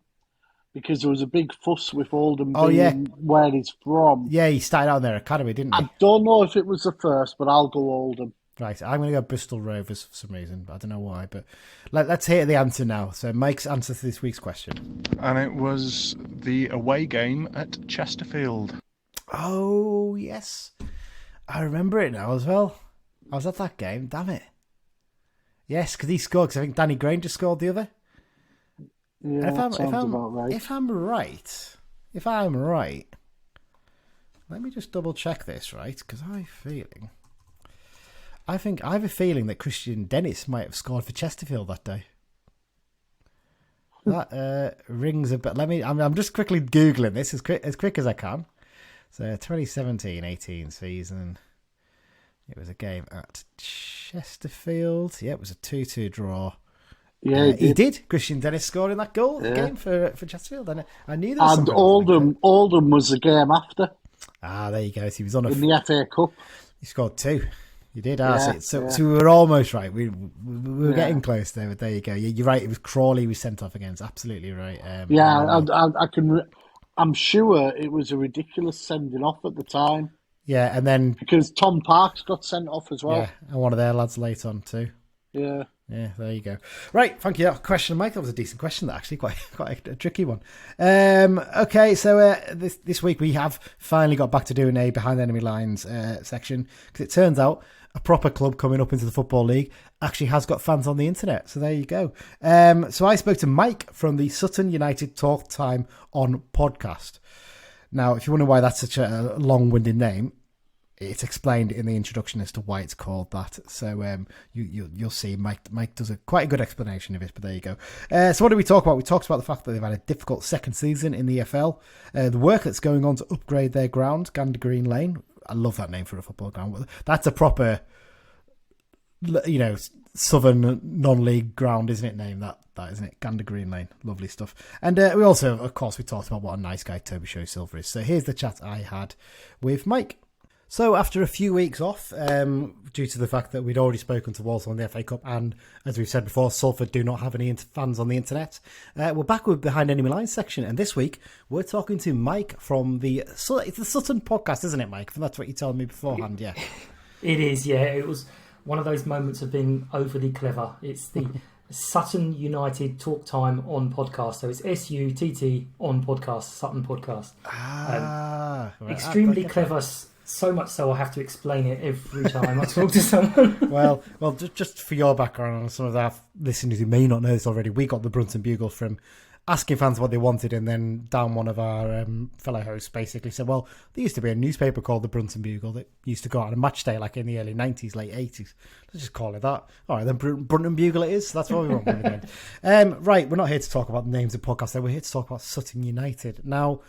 because there was a big fuss with Oldham being where he's from. Yeah, he started out in their academy, didn't he? I don't know if it was the first, but I'll go Oldham. Right, I'm going to go Bristol Rovers for some reason. I don't know why, but let's hear the answer now. So Mike's answer to this week's question. And it was the away game at Chesterfield. Oh, yes. I remember it now as well. I was at that game, damn it. Yes, because he scored, because I think Danny Granger scored the other. Yeah, that sounds about right. If I'm right, let me just double check this, right? Because I have a feeling that Christian Dennis might have scored for Chesterfield that day. That rings a bell. I'm just quickly Googling this as quick as I can. So 2017-18 season. It was a game at Chesterfield. Yeah, it was a 2-2 draw. Yeah, he did. Christian Dennis scored in that goal game for Chesterfield. And I knew there was and Oldham was the game after. Ah, there you go. So he was on in the FA Cup. He scored 2. You did, so we were almost right. We were getting close there, but there you go. You're right. It was Crawley we sent off against. Absolutely right. I can. I'm sure it was a ridiculous sending off at the time. Yeah, and then because Tom Parks got sent off as well. Yeah, and one of their lads late on too. Yeah. Yeah, there you go. Right, thank you. That question, Mike. That was a decent question. That actually quite a tricky one. Okay, so this week we have finally got back to doing a behind enemy lines section, because it turns out a proper club coming up into the Football League actually has got fans on the internet. So there you go. So I spoke to Mike from the Sutton United Talk Time on podcast. Now, if you wonder why that's such a long-winded name, it's explained in the introduction as to why it's called that. So you'll see Mike does quite a good explanation of it, but there you go. So what did we talk about? We talked about the fact that they've had a difficult second season in the EFL, the work that's going on to upgrade their ground, Gander Green Lane. I love that name for a football ground. That's a proper, southern non-league ground, isn't it? Name that isn't it? Gander Green Lane, lovely stuff. And we also, of course, we talked about what a nice guy Toby Show Silver is. So here's the chat I had with Mike. So after a few weeks off, due to the fact that we'd already spoken to Walsall in the FA Cup, and as we've said before, Salford do not have any fans on the internet, we're back with Behind Enemy Lines section, and this week we're talking to Mike from it's the Sutton podcast, isn't it, Mike? That's what you told me beforehand, yeah. It is, yeah. It was one of those moments of being overly clever. It's the Sutton United Talk Time on podcast, so it's SUTT on podcast, Sutton podcast. Extremely clever. So much so I have to explain it every time I talk to someone. Well, just for your background, and some of our listeners who may not know this already, we got the Brunton Bugle from asking fans what they wanted, and then down one of our fellow hosts basically said, well, there used to be a newspaper called the Brunton Bugle that used to go out on a match day like in the early 90s, late 80s. Let's just call it that. All right, then Brunton Bugle it is. That's what we want. Right, we're not here to talk about the names of podcasts, though. We're here to talk about Sutton United. Now,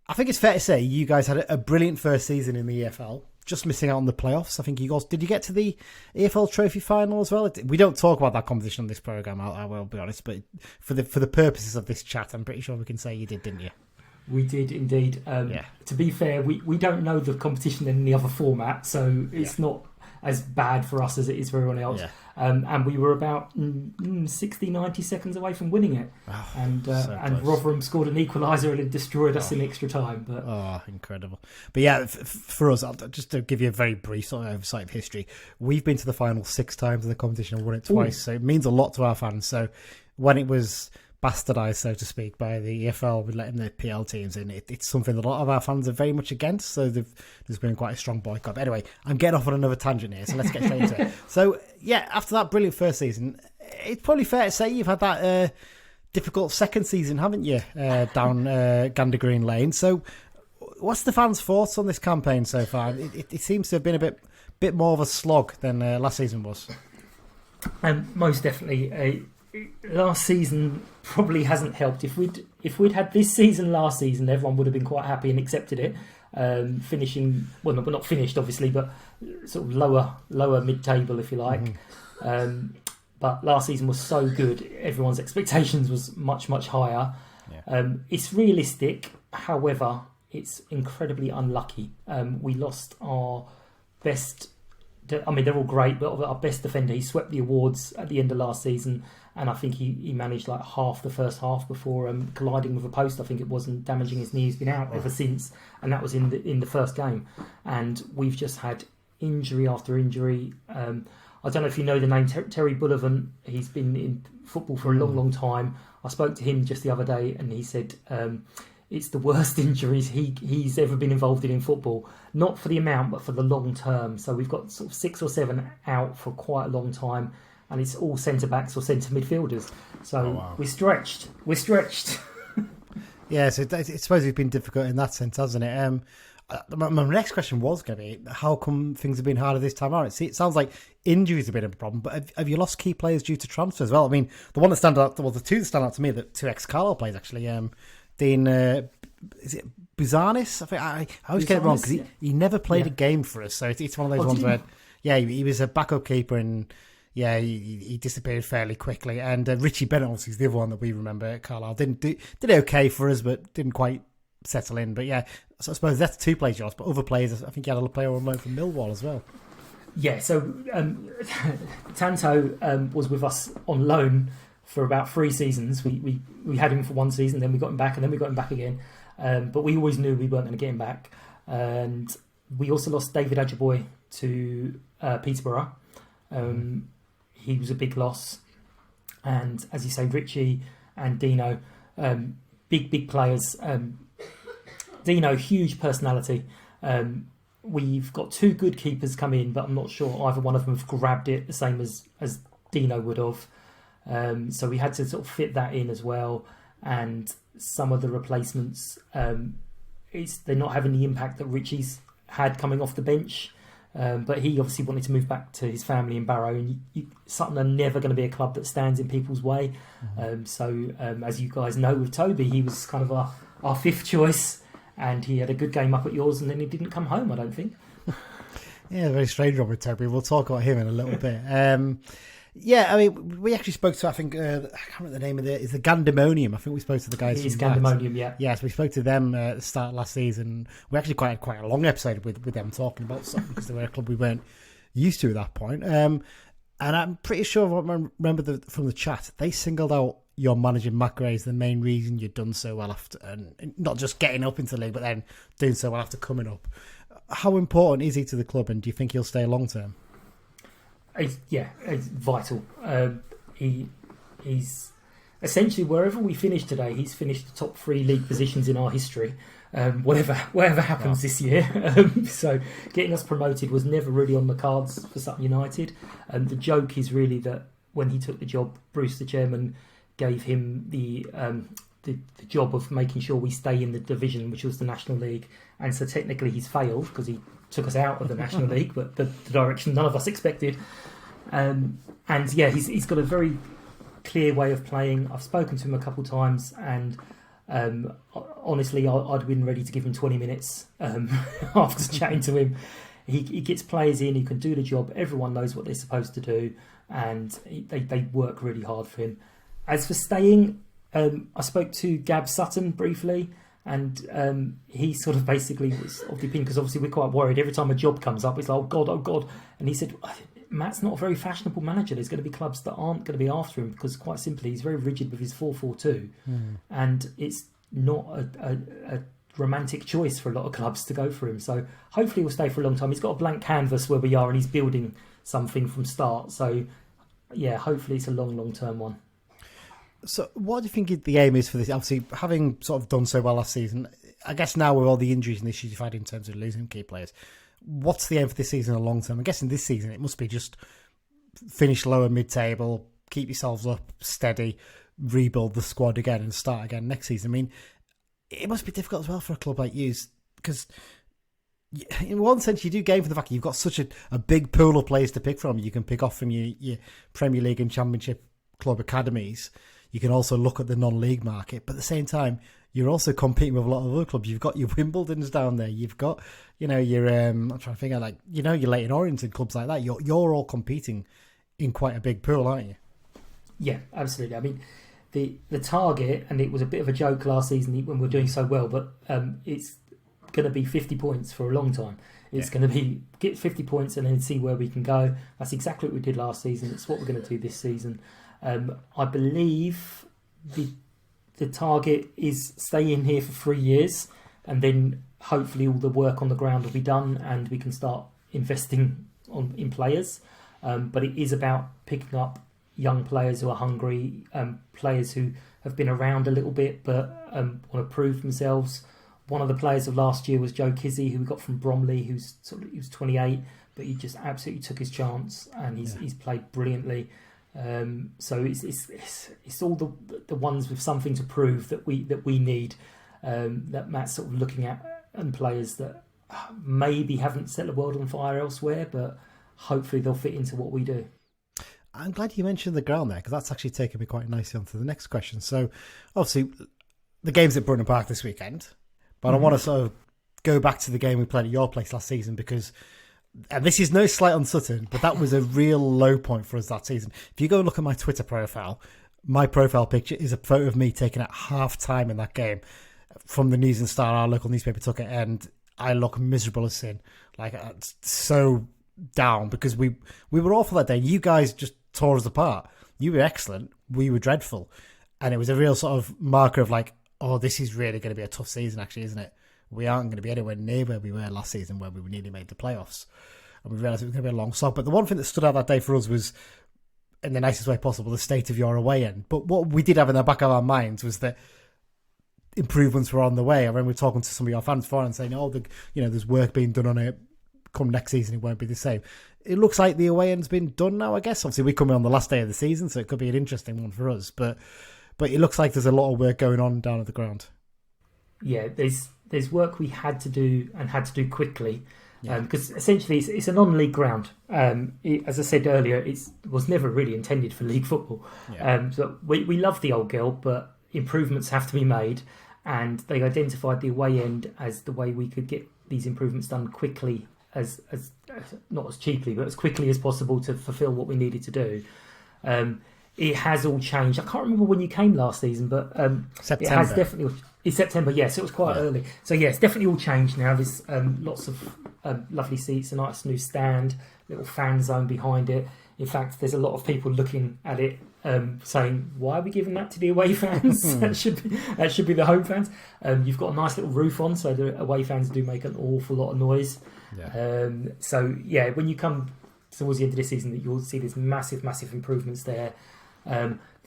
I think it's fair to say you guys had a brilliant first season in the EFL, just missing out on the playoffs. I think you guys, did you get to the EFL Trophy final as well? We don't talk about that competition on this programme, I will be honest, but for the purposes of this chat, I'm pretty sure we can say you did, didn't you? We did indeed. To be fair, we don't know the competition in any other format, so it's not as bad for us as it is for everyone else. Yeah. And we were about 60, 90 seconds away from winning it. Oh, and Rotherham scored an equaliser and destroyed us in extra time. But incredible. But yeah, for us, just to give you a very brief sort of oversight of history, we've been to the final 6 times in the competition and won it twice. Ooh. So it means a lot to our fans. So when it was bastardised, so to speak, by the EFL with letting the PL teams in, it's something that a lot of our fans are very much against, so there's been quite a strong boycott. But anyway, I'm getting off on another tangent here, so let's get straight into it. So yeah, after that brilliant first season, it's probably fair to say you've had that difficult second season, haven't you, down Gander Green Lane. So what's the fans' thoughts on this campaign so far? It seems to have been a bit more of a slog than last season was. Most definitely. Last season probably hasn't helped. If we'd had this season last season, everyone would have been quite happy and accepted it. Finishing, well, not finished obviously, but sort of lower mid-table, if you like. Mm-hmm. But last season was so good, everyone's expectations was much, much higher. Yeah. It's realistic, however, it's incredibly unlucky. We lost our best. I mean, they're all great, but our best defender, he swept the awards at the end of last season, and I think he managed like half the first half before colliding with a post. I think it wasn't damaging his knee. He's been out ever since, and that was in the first game. And we've just had injury after injury. I don't know if you know the name Terry Bullivant. He's been in football for a long, long time. I spoke to him just the other day, and he said it's the worst injuries he's ever been involved in football. Not for the amount, but for the long term. So we've got sort of 6 or 7 out for quite a long time, and it's all centre-backs or centre midfielders. So we're stretched. Yeah, so I suppose it's been difficult in that sense, hasn't it? My next question was going to be, how come things have been harder this time around? It sounds like injuries have been a problem, but have you lost key players due to transfer as well? I mean, the one that stand out, well, the two that stand out to me, the 2 ex-Carlisle players actually, Dean, is it Buzanis? I think I always get it wrong because he never played a game for us. So it's one of those ones where, he was a backup keeper and he disappeared fairly quickly. And Richie Bennett, obviously, is the other one that we remember at Carlisle. Did okay for us, but didn't quite settle in. But yeah, so I suppose that's 2 players you lost. But other players, I think you had a player on loan from Millwall as well. Yeah, so Tanto was with us on loan for about 3 seasons. We had him for 1 season, then we got him back, and then we got him back again. But we always knew we weren't going to get him back. And we also lost David Ajiboye to Peterborough. he was a big loss. And as you say, Richie and Dino, big players. Dino, huge personality. We've got 2 good keepers come in, but I'm not sure either one of them have grabbed it the same as Dino would have. So we had to sort of fit that in as well. And some of the replacements, they're not having the impact that Richie's had coming off the bench. But he obviously wanted to move back to his family in Barrow, and Sutton are never going to be a club that stands in people's way. So as you guys know with Toby, he was kind of our 5th choice, and he had a good game up at yours, and then he didn't come home, I don't think. Yeah, very strange one with Toby. We'll talk about him in a little bit. Yeah, I mean, we actually spoke to, I think, I can't remember the name of it. It's the Gandemonium. I think we spoke to the guys. It's Gandemonium, yeah. Yes, we spoke to them at the start of last season. We actually had quite a long episode with them talking about something, because they were a club we weren't used to at that point. And I'm pretty sure, I remember from the chat, they singled out your manager, Matt Gray, as the main reason you'd done so well after, and not just getting up into the league, but then doing so well after coming up. How important is he to the club, and do you think he'll stay long term? It's vital. He's essentially, wherever we finish today, he's finished the top 3 league positions in our history. Whatever happens this year. So getting us promoted was never really on the cards for Sutton United. The joke is really that when he took the job, Bruce, the chairman, gave him the job of making sure we stay in the division, which was the National League. And so technically he's failed, because he took us out of the National League, but the direction none of us expected. And yeah, he's got a very clear way of playing. I've spoken to him a couple of times, and honestly, I'd been ready to give him 20 minutes after chatting to him. He gets players in who can do the job. Everyone knows what they're supposed to do, and they work really hard for him. As for staying, I spoke to Gab Sutton briefly, and he sort of basically was of the opinion, because obviously we're quite worried every time a job comes up. It's like, oh God. And he said, Matt's not a very fashionable manager. There's going to be clubs that aren't going to be after him, because quite simply he's very rigid with his 4-4-2, and it's not a romantic choice for a lot of clubs to go for him. So hopefully he'll stay for a long time. He's got a blank canvas where we are, and he's building something from start. So yeah, hopefully it's a long term one. So what do you think the aim is for this? Obviously, having sort of done so well last season, I guess now with all the injuries and issues you've had in terms of losing key players, what's the aim for this season and long term? I'm guessing this season it must be just finish lower mid-table, keep yourselves up, steady, rebuild the squad again and start again next season. I mean, it must be difficult as well for a club like you, because in one sense you do gain for the fact that you've got such a big pool of players to pick from. You can pick off from your Premier League and Championship club academies. You can also look at the non-league market, but at the same time, you're also competing with a lot of other clubs. You've got your Wimbledons down there. You've got, your I'm trying to figure out, your Leyton Orient and clubs like that. You're all competing in quite a big pool, aren't you? Yeah, absolutely. I mean, the target, and it was a bit of a joke last season when we were doing so well, but it's going to be 50 points for a long time. It's going to be get 50 points and then see where we can go. That's exactly what we did last season. It's what we're going to do this season. I believe the target is stay in here for 3 years, and then hopefully all the work on the ground will be done and we can start investing in players. But it is about picking up young players who are hungry, players who have been around a little bit but want to prove themselves. One of the players of last year was Joe Kizzy, who we got from Bromley, he was 28, but he just absolutely took his chance, and he's played brilliantly. So it's all the ones with something to prove that we need, that Matt's sort of looking at, and players that maybe haven't set the world on fire elsewhere, but hopefully they'll fit into what we do. I'm glad you mentioned the ground there, because that's actually taken me quite nicely onto the next question. So obviously the game's at Brunton Park this weekend, but I want to sort of go back to the game we played at your place last season, because, and this is no slight on Sutton, but that was a real low point for us that season. If you go look at my Twitter profile, my profile picture is a photo of me taken at half time in that game from the News and Star. Our local newspaper took it, and I look miserable as sin, so down, because we were awful that day. You guys just tore us apart. You were excellent, we were dreadful, and it was a real sort of marker of this is really going to be a tough season, actually, isn't it? We aren't going to be anywhere near where we were last season, where we nearly made the playoffs, and we realised it was going to be a long slog. But the one thing that stood out that day for us was in the nicest way possible, the state of your away end. But what we did have in the back of our minds was that improvements were on the way. I remember talking to some of your fans before and saying, there's work being done on it. Come next season, it won't be the same. It looks like the away end's been done now, I guess. Obviously, we come in on the last day of the season, so it could be an interesting one for us. But it looks like there's a lot of work going on down at the ground. Yeah, there's work we had to do and had to do quickly. Because essentially it's a non-league ground. As I said earlier, it was never really intended for league football. So we love the old girl, but improvements have to be made. And they identified the away end as the way we could get these improvements done quickly, as not as cheaply, but as quickly as possible to fulfil what we needed to do. It has all changed. I can't remember when you came last season, but September. It has definitely. It's September, yes. It was quite early. So, yeah, it's definitely all changed now. There's lots of lovely seats, a nice new stand, little fan zone behind it. In fact, there's a lot of people looking at it saying, why are we giving that to the away fans? that should be the home fans. You've got a nice little roof on, so the away fans do make an awful lot of noise. When you come towards the end of this season, you'll see there's massive, massive improvements there.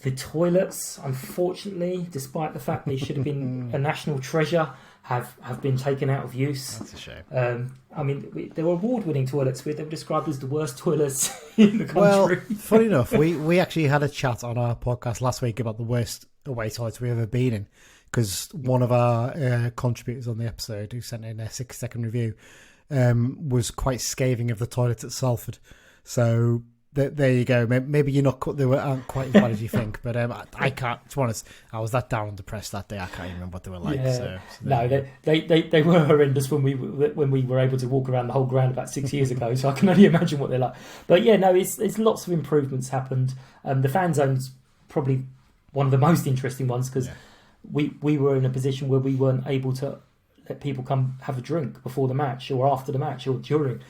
The toilets, unfortunately, despite the fact they should have been a national treasure, have been taken out of use. That's a shame. They were award-winning toilets. They were described as the worst toilets in the country. Well, funny enough, we actually had a chat on our podcast last week about the worst away toilets we've ever been in, because one of our contributors on the episode, who sent in a 6-second review, was quite scathing of the toilets at Salford. So there you go. Maybe you're not. They aren't quite as bad as you think. But I can't. To be honest, I was that down and depressed that day. I can't even remember what they were like. Yeah. So no, they were horrendous when we were able to walk around the whole ground about 6 years ago. So I can only imagine what they're like. But yeah, no, it's lots of improvements happened. The fan zone's probably one of the most interesting ones, because we were in a position where we weren't able to let people come have a drink before the match or after the match or during,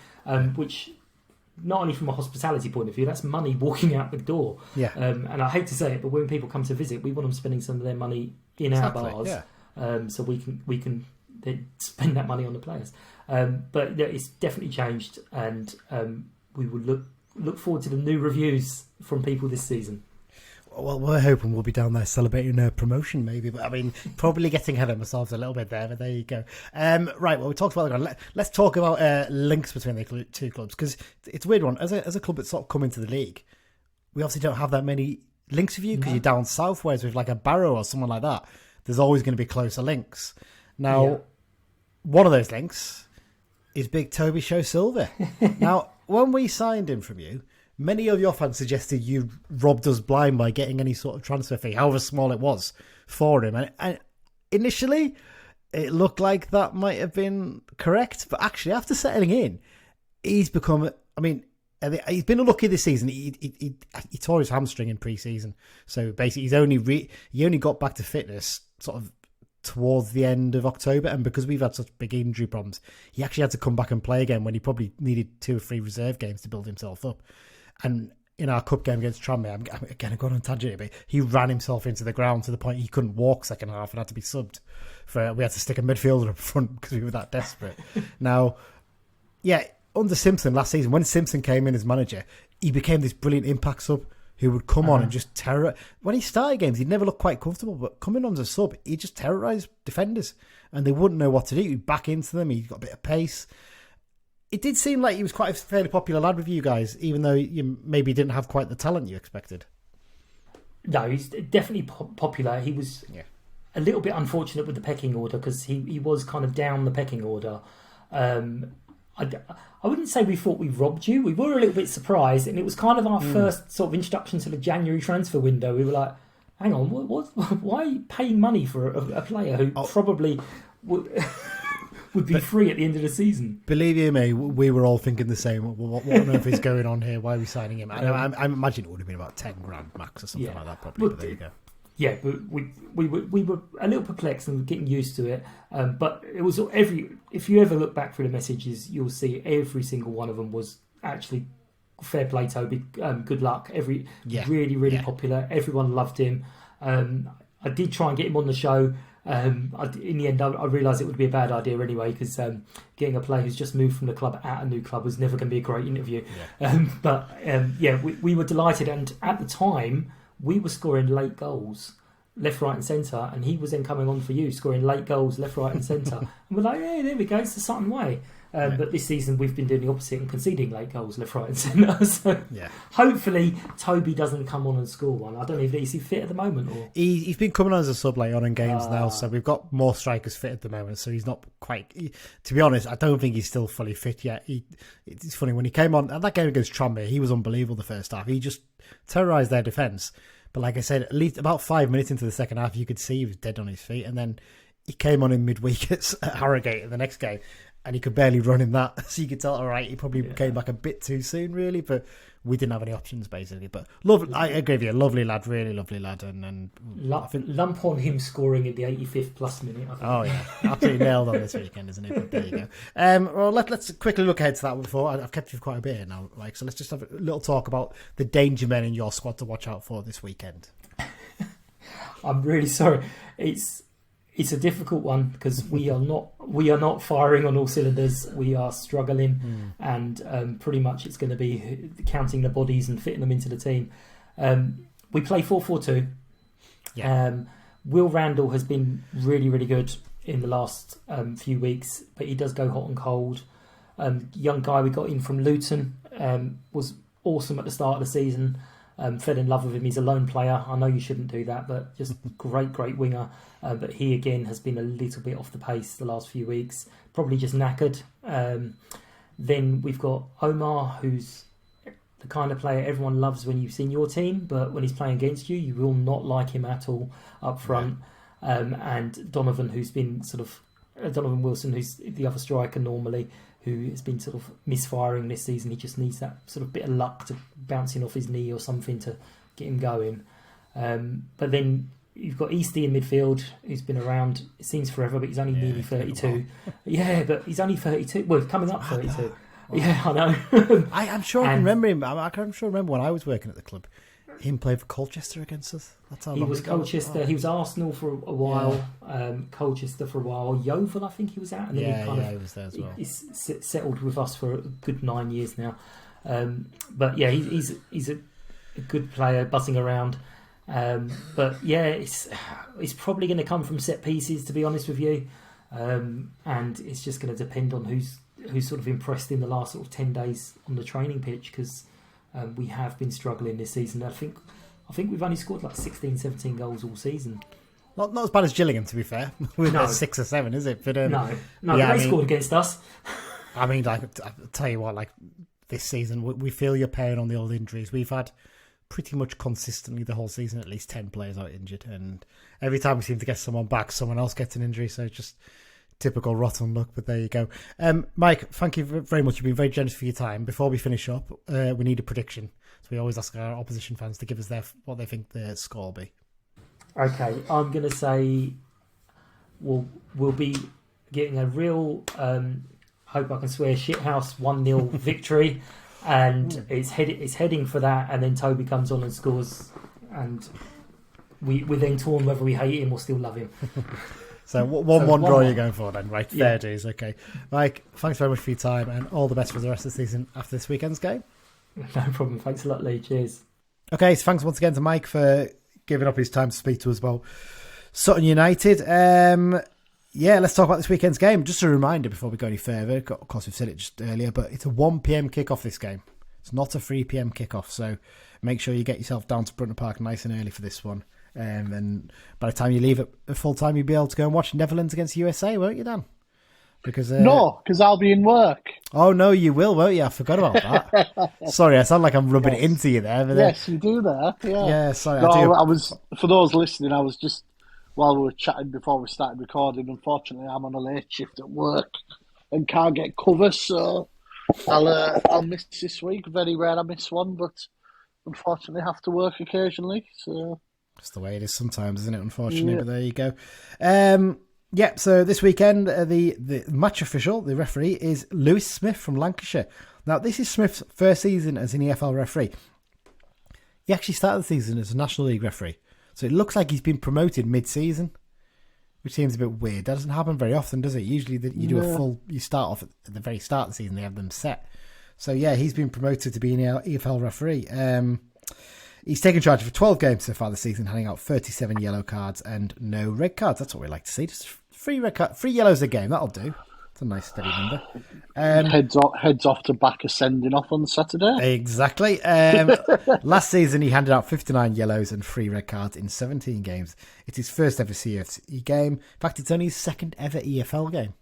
which, not only from a hospitality point of view, that's money walking out the door. Yeah. And I hate to say it, but when people come to visit, we want them spending some of their money in our bars, so we can then spend that money on the players. But yeah, it's definitely changed, and we will look forward to the new reviews from people this season. Well, we're hoping we'll be down there celebrating a promotion, maybe. But probably getting ahead of ourselves a little bit there. But there you go. Right. Well, we talked about the ground. Let's talk about links between the two clubs, because it's a weird one. As a club that's sort of come into the league, we obviously don't have that many links with you, because you're down south. Whereas with like a Barrow or someone like that, there's always going to be closer links. Now, one of those links is Big Toby Show Silver. Now, when we signed him from you, many of your fans suggested you robbed us blind by getting any sort of transfer fee, however small it was, for him. And initially, it looked like that might have been correct. But actually, after settling in, he's become... he's been unlucky this season. He tore his hamstring in pre-season. So basically, he only got back to fitness sort of towards the end of October. And because we've had such big injury problems, he actually had to come back and play again when he probably needed 2 or 3 reserve games to build himself up. And in our cup game against Tranmere, I'm going on a tangent here, but he ran himself into the ground to the point he couldn't walk second half and had to be subbed. We had to stick a midfielder up front because we were that desperate. Now, under Simpson last season, when Simpson came in as manager, he became this brilliant impact sub who would come on and just terror. When he started games, he'd never look quite comfortable, but coming on as a sub, he just terrorised defenders and they wouldn't know what to do. He'd back into them, he got a bit of pace. It did seem like he was quite a fairly popular lad with you guys, even though you maybe didn't have quite the talent you expected. No, he's definitely popular. He was a little bit unfortunate with the pecking order, because he was kind of down the pecking order. I wouldn't say we thought we robbed you. We were a little bit surprised, and it was kind of our first sort of introduction to the January transfer window. We were like, hang on, why are you paying money for a player who probably... would be free at the end of the season? Believe you me, we were all thinking the same. What on earth is going on here? Why are we signing him? I imagine it would have been about 10 grand max or something like that, probably. But there you go. Yeah, but we were a little perplexed and getting used to it. But it was if you ever look back through the messages, you'll see every single one of them was actually fair play, Toby. Good luck. Really popular. Everyone loved him. I did try and get him on the show. In the end, I realised it would be a bad idea anyway, because getting a player who's just moved from the club at a new club was never going to be a great interview. Yeah. We were delighted, and at the time we were scoring late goals left, right and centre, and he was then coming on for you, scoring late goals left, right and centre. And we're like, yeah, there we go, it's the Sutton way. But this season we've been doing the opposite and conceding late goals left, right and centre. So hopefully Toby doesn't come on and score one. I don't know if he's fit at the moment. Or He's been coming on as a sub late on in games now, so we've got more strikers fit at the moment, so he's not quite... to be honest, I don't think he's still fully fit yet. It's funny, when he came on, at that game against Tranmere, he was unbelievable the first half. He just terrorised their defence. But like I said, at least about 5 minutes into the second half, you could see he was dead on his feet, and then he came on in midweek at Harrogate in the next game, and he could barely run in that. So you could tell, all right, he probably came back a bit too soon, really, but we didn't have any options, basically. But I agree with you, lovely lad, really lovely lad. And I think, lump on him scoring in the 85th plus minute, I think. Oh, yeah, absolutely nailed on this weekend, isn't it? But there you go. Well, let's quickly look ahead to that before. I've kept you for quite a bit here now, Mike, so let's just have a little talk about the danger men in your squad to watch out for this weekend. I'm really sorry. It's a difficult one because we are not firing on all cylinders. We are struggling, and pretty much it's going to be counting the bodies and fitting them into the team. We play 4-4-2. Yeah. Will Randall has been really, really good in the last few weeks, but he does go hot and cold. Young guy we got in from Luton was awesome at the start of the season. Fell in love with him. He's a lone player. I know you shouldn't do that, but just great winger. But he again has been a little bit off the pace the last few weeks. Probably just knackered. Then we've got Omar, who's the kind of player everyone loves when you've seen your team, but when he's playing against you, you will not like him at all up front. And Donovan, who's been Donovan Wilson, who's the other striker normally, who has been sort of misfiring this season. He just needs that sort of bit of luck to bouncing off his knee or something to get him going. But then you've got Eastie in midfield, who's been around, it seems forever, but he's only nearly 32. Yeah, but he's only 32. Well, coming up 32. Wow. Yeah, I know. I'm sure I can remember him. I'm sure I remember when I was working at the club, him playing for Colchester against us. That's how he was Colchester. He was Arsenal for a while, Colchester for a while, Yeovil I think he was at, and then he was there as well. He's settled with us for a good 9 years now. But yeah, he's a good player, buzzing around. But yeah, it's probably going to come from set pieces, to be honest with you, and it's just going to depend on who's sort of impressed in the last sort of 10 days on the training pitch, because we have been struggling this season. I think we've only scored like 16, 17 goals all season. Not as bad as Gillingham, to be fair. We're 6 or 7, is it? But they scored against us. I mean, like, I'll tell you what, like this season, we feel your pain on the old injuries. We've had pretty much consistently the whole season at least 10 players out injured, and every time we seem to get someone back, someone else gets an injury. So just typical rotten luck, but there you go. Mike, thank you very much. You've been very generous for your time. Before we finish up, we need a prediction. So we always ask our opposition fans to give us what they think the score will be. Okay, I'm going to say we'll be getting a real, hope I can swear, shithouse 1-0 victory, and it's heading for that, and then Toby comes on and scores, and we're then torn whether we hate him or still love him. So 1-1 draw you're going for then, right? Fair dues, okay. Mike, thanks very much for your time, and all the best for the rest of the season after this weekend's game. No problem. Thanks a lot, Lee. Cheers. Okay, so thanks once again to Mike for giving up his time to speak to us about Sutton United. Let's talk about this weekend's game. Just a reminder before we go any further, of course we've said it just earlier, but it's a 1pm kickoff this game. It's not a 3pm kickoff, so make sure you get yourself down to Brunton Park nice and early for this one. And by the time you leave at full time, you'll be able to go and watch Netherlands against USA, won't you, Dan? Because I'll be in work. Oh no, you will, won't you? I forgot about that. Sorry, I sound like I'm rubbing it into you there. But yes, you do there. Yeah, sorry. No, I was, for those listening, I was just, while we were chatting before we started recording, unfortunately I'm on a late shift at work and can't get cover, so I'll miss this week. Very rare I miss one, but unfortunately have to work occasionally. So that's the way it is sometimes, isn't it? Unfortunately, but there you go. So this weekend, the match official, the referee, is Lewis Smith from Lancashire. Now, this is Smith's first season as an EFL referee. He actually started the season as a National League referee. So it looks like he's been promoted mid-season. which seems a bit weird. That doesn't happen very often, does it? Usually you do a full, you start off at the very start of the season, they have them set. So yeah, he's been promoted to be an EFL referee. He's taken charge for 12 games so far this season, handing out 37 yellow cards and no red cards. That's what we like to see. Just three yellows a game. That'll do. It's a nice steady number. Heads off to back ascending off on Saturday. Exactly. Last season, he handed out 59 yellows and 3 red cards in 17 games. It's his first ever CFC game. In fact, it's only his second ever EFL game.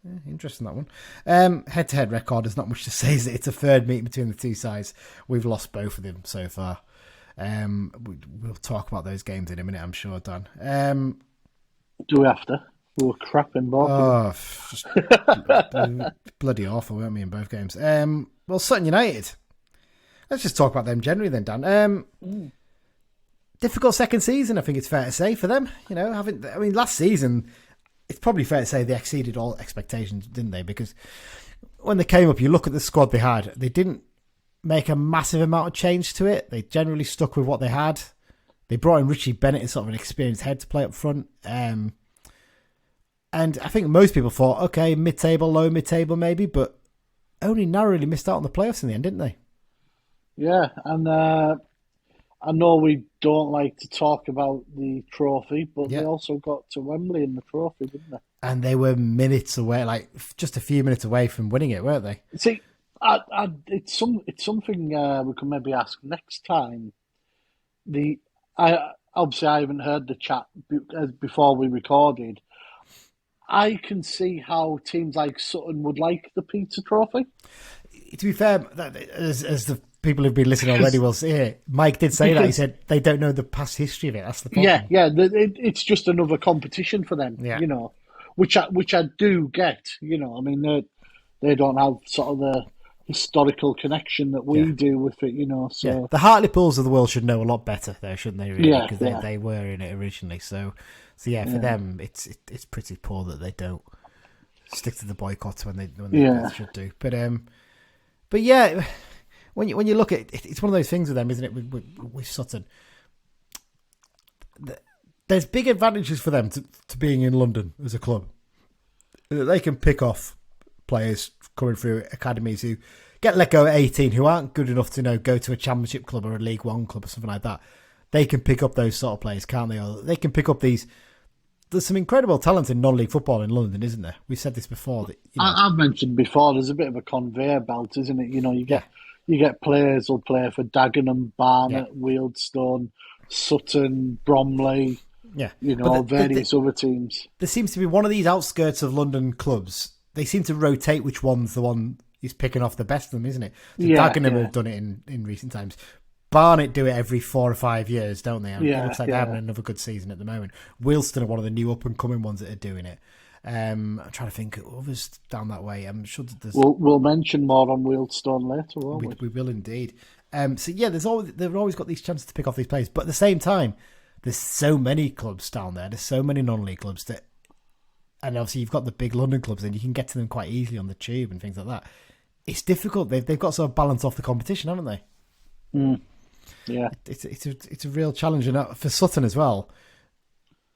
Yeah, interesting, that one. Head-to-head record, there's not much to say. It's a third meeting between the two sides. We've lost both of them so far. We'll talk about those games in a minute, I'm sure, Dan. Do we have to? We were crap in both. Oh, just bloody awful, weren't we, in both games? Well, Sutton United. Let's just talk about them generally then, Dan. Difficult second season, I think it's fair to say, for them. You know, last season, it's probably fair to say they exceeded all expectations, didn't they? Because when they came up, you look at the squad they had, they didn't make a massive amount of change to it. They generally stuck with what they had. They brought in Richie Bennett as sort of an experienced head to play up front. And I think most people thought, okay, mid-table, low mid-table maybe, but only narrowly missed out on the playoffs in the end, didn't they? Yeah, and I know we don't like to talk about the trophy, but they also got to Wembley in the trophy, didn't they? And they were minutes away, like just a few minutes away from winning it, weren't they? See, it's something we can maybe ask next time. Obviously I haven't heard the chat before we recorded. I can see how teams like Sutton would like the Peter Trophy. To be fair, as the people who've been listening already will see, Mike did say that. He said they don't know the past history of it. That's the problem. Yeah. It's just another competition for them, you know, which I do get. You know, I mean, they don't have sort of the historical connection that we do with it, you know. So the Hartlepools of the world should know a lot better, though, shouldn't they? Really? Yeah, because they were in it originally. So yeah, for them, it's pretty poor that they don't stick to the boycotts when they should do. But yeah, when you look at it, it's one of those things with them, isn't it? With Sutton, there's big advantages for them to being in London as a club. They can pick off players coming through academies who get let go at 18, who aren't good enough to go to a Championship club or a League One club or something like that. They can pick up those sort of players, can't they? Or they can pick up these. There's some incredible talent in non-league football in London, isn't there? We've said this before. That, I've mentioned before. There's a bit of a conveyor belt, isn't it? You know, you get players who'll play for Dagenham, Barnet, Wealdstone, Sutton, Bromley. Yeah, you know, various other teams. There seems to be one of these outskirts of London clubs. They seem to rotate which one's the one who's picking off the best of them, isn't it? Dagenham have done it in recent times. Barnet do it every 4 or 5 years, don't they? It looks like they're having another good season at the moment. Wealdstone are one of the new up-and-coming ones that are doing it. I'm trying to think of others down that way. I'm sure that there's... We'll mention more on Wealdstone later, won't we? We will indeed. So yeah, they've always got these chances to pick off these players. But at the same time, there's so many clubs down there. There's so many non-league clubs that... And obviously you've got the big London clubs and you can get to them quite easily on the tube and things like that. It's difficult. They've got to sort of balance off the competition, haven't they? Mm. Yeah, it's a real challenge, and for Sutton as well.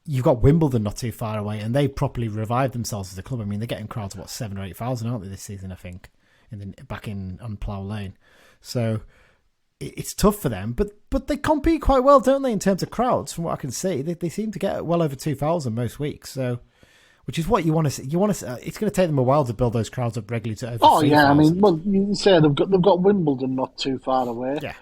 You've got Wimbledon not too far away, and they properly revived themselves as a club. I mean, they're getting crowds of 7,000 or 8,000, aren't they, this season? I think back on Plough Lane. So it's tough for them, but they compete quite well, don't they, in terms of crowds? From what I can see, they seem to get well over 2,000 most weeks. So, which is what you want to see. It's going to take them a while to build those crowds up regularly to over. Oh 3,000. Yeah, I mean, well, you say they've got Wimbledon not too far away. Yeah.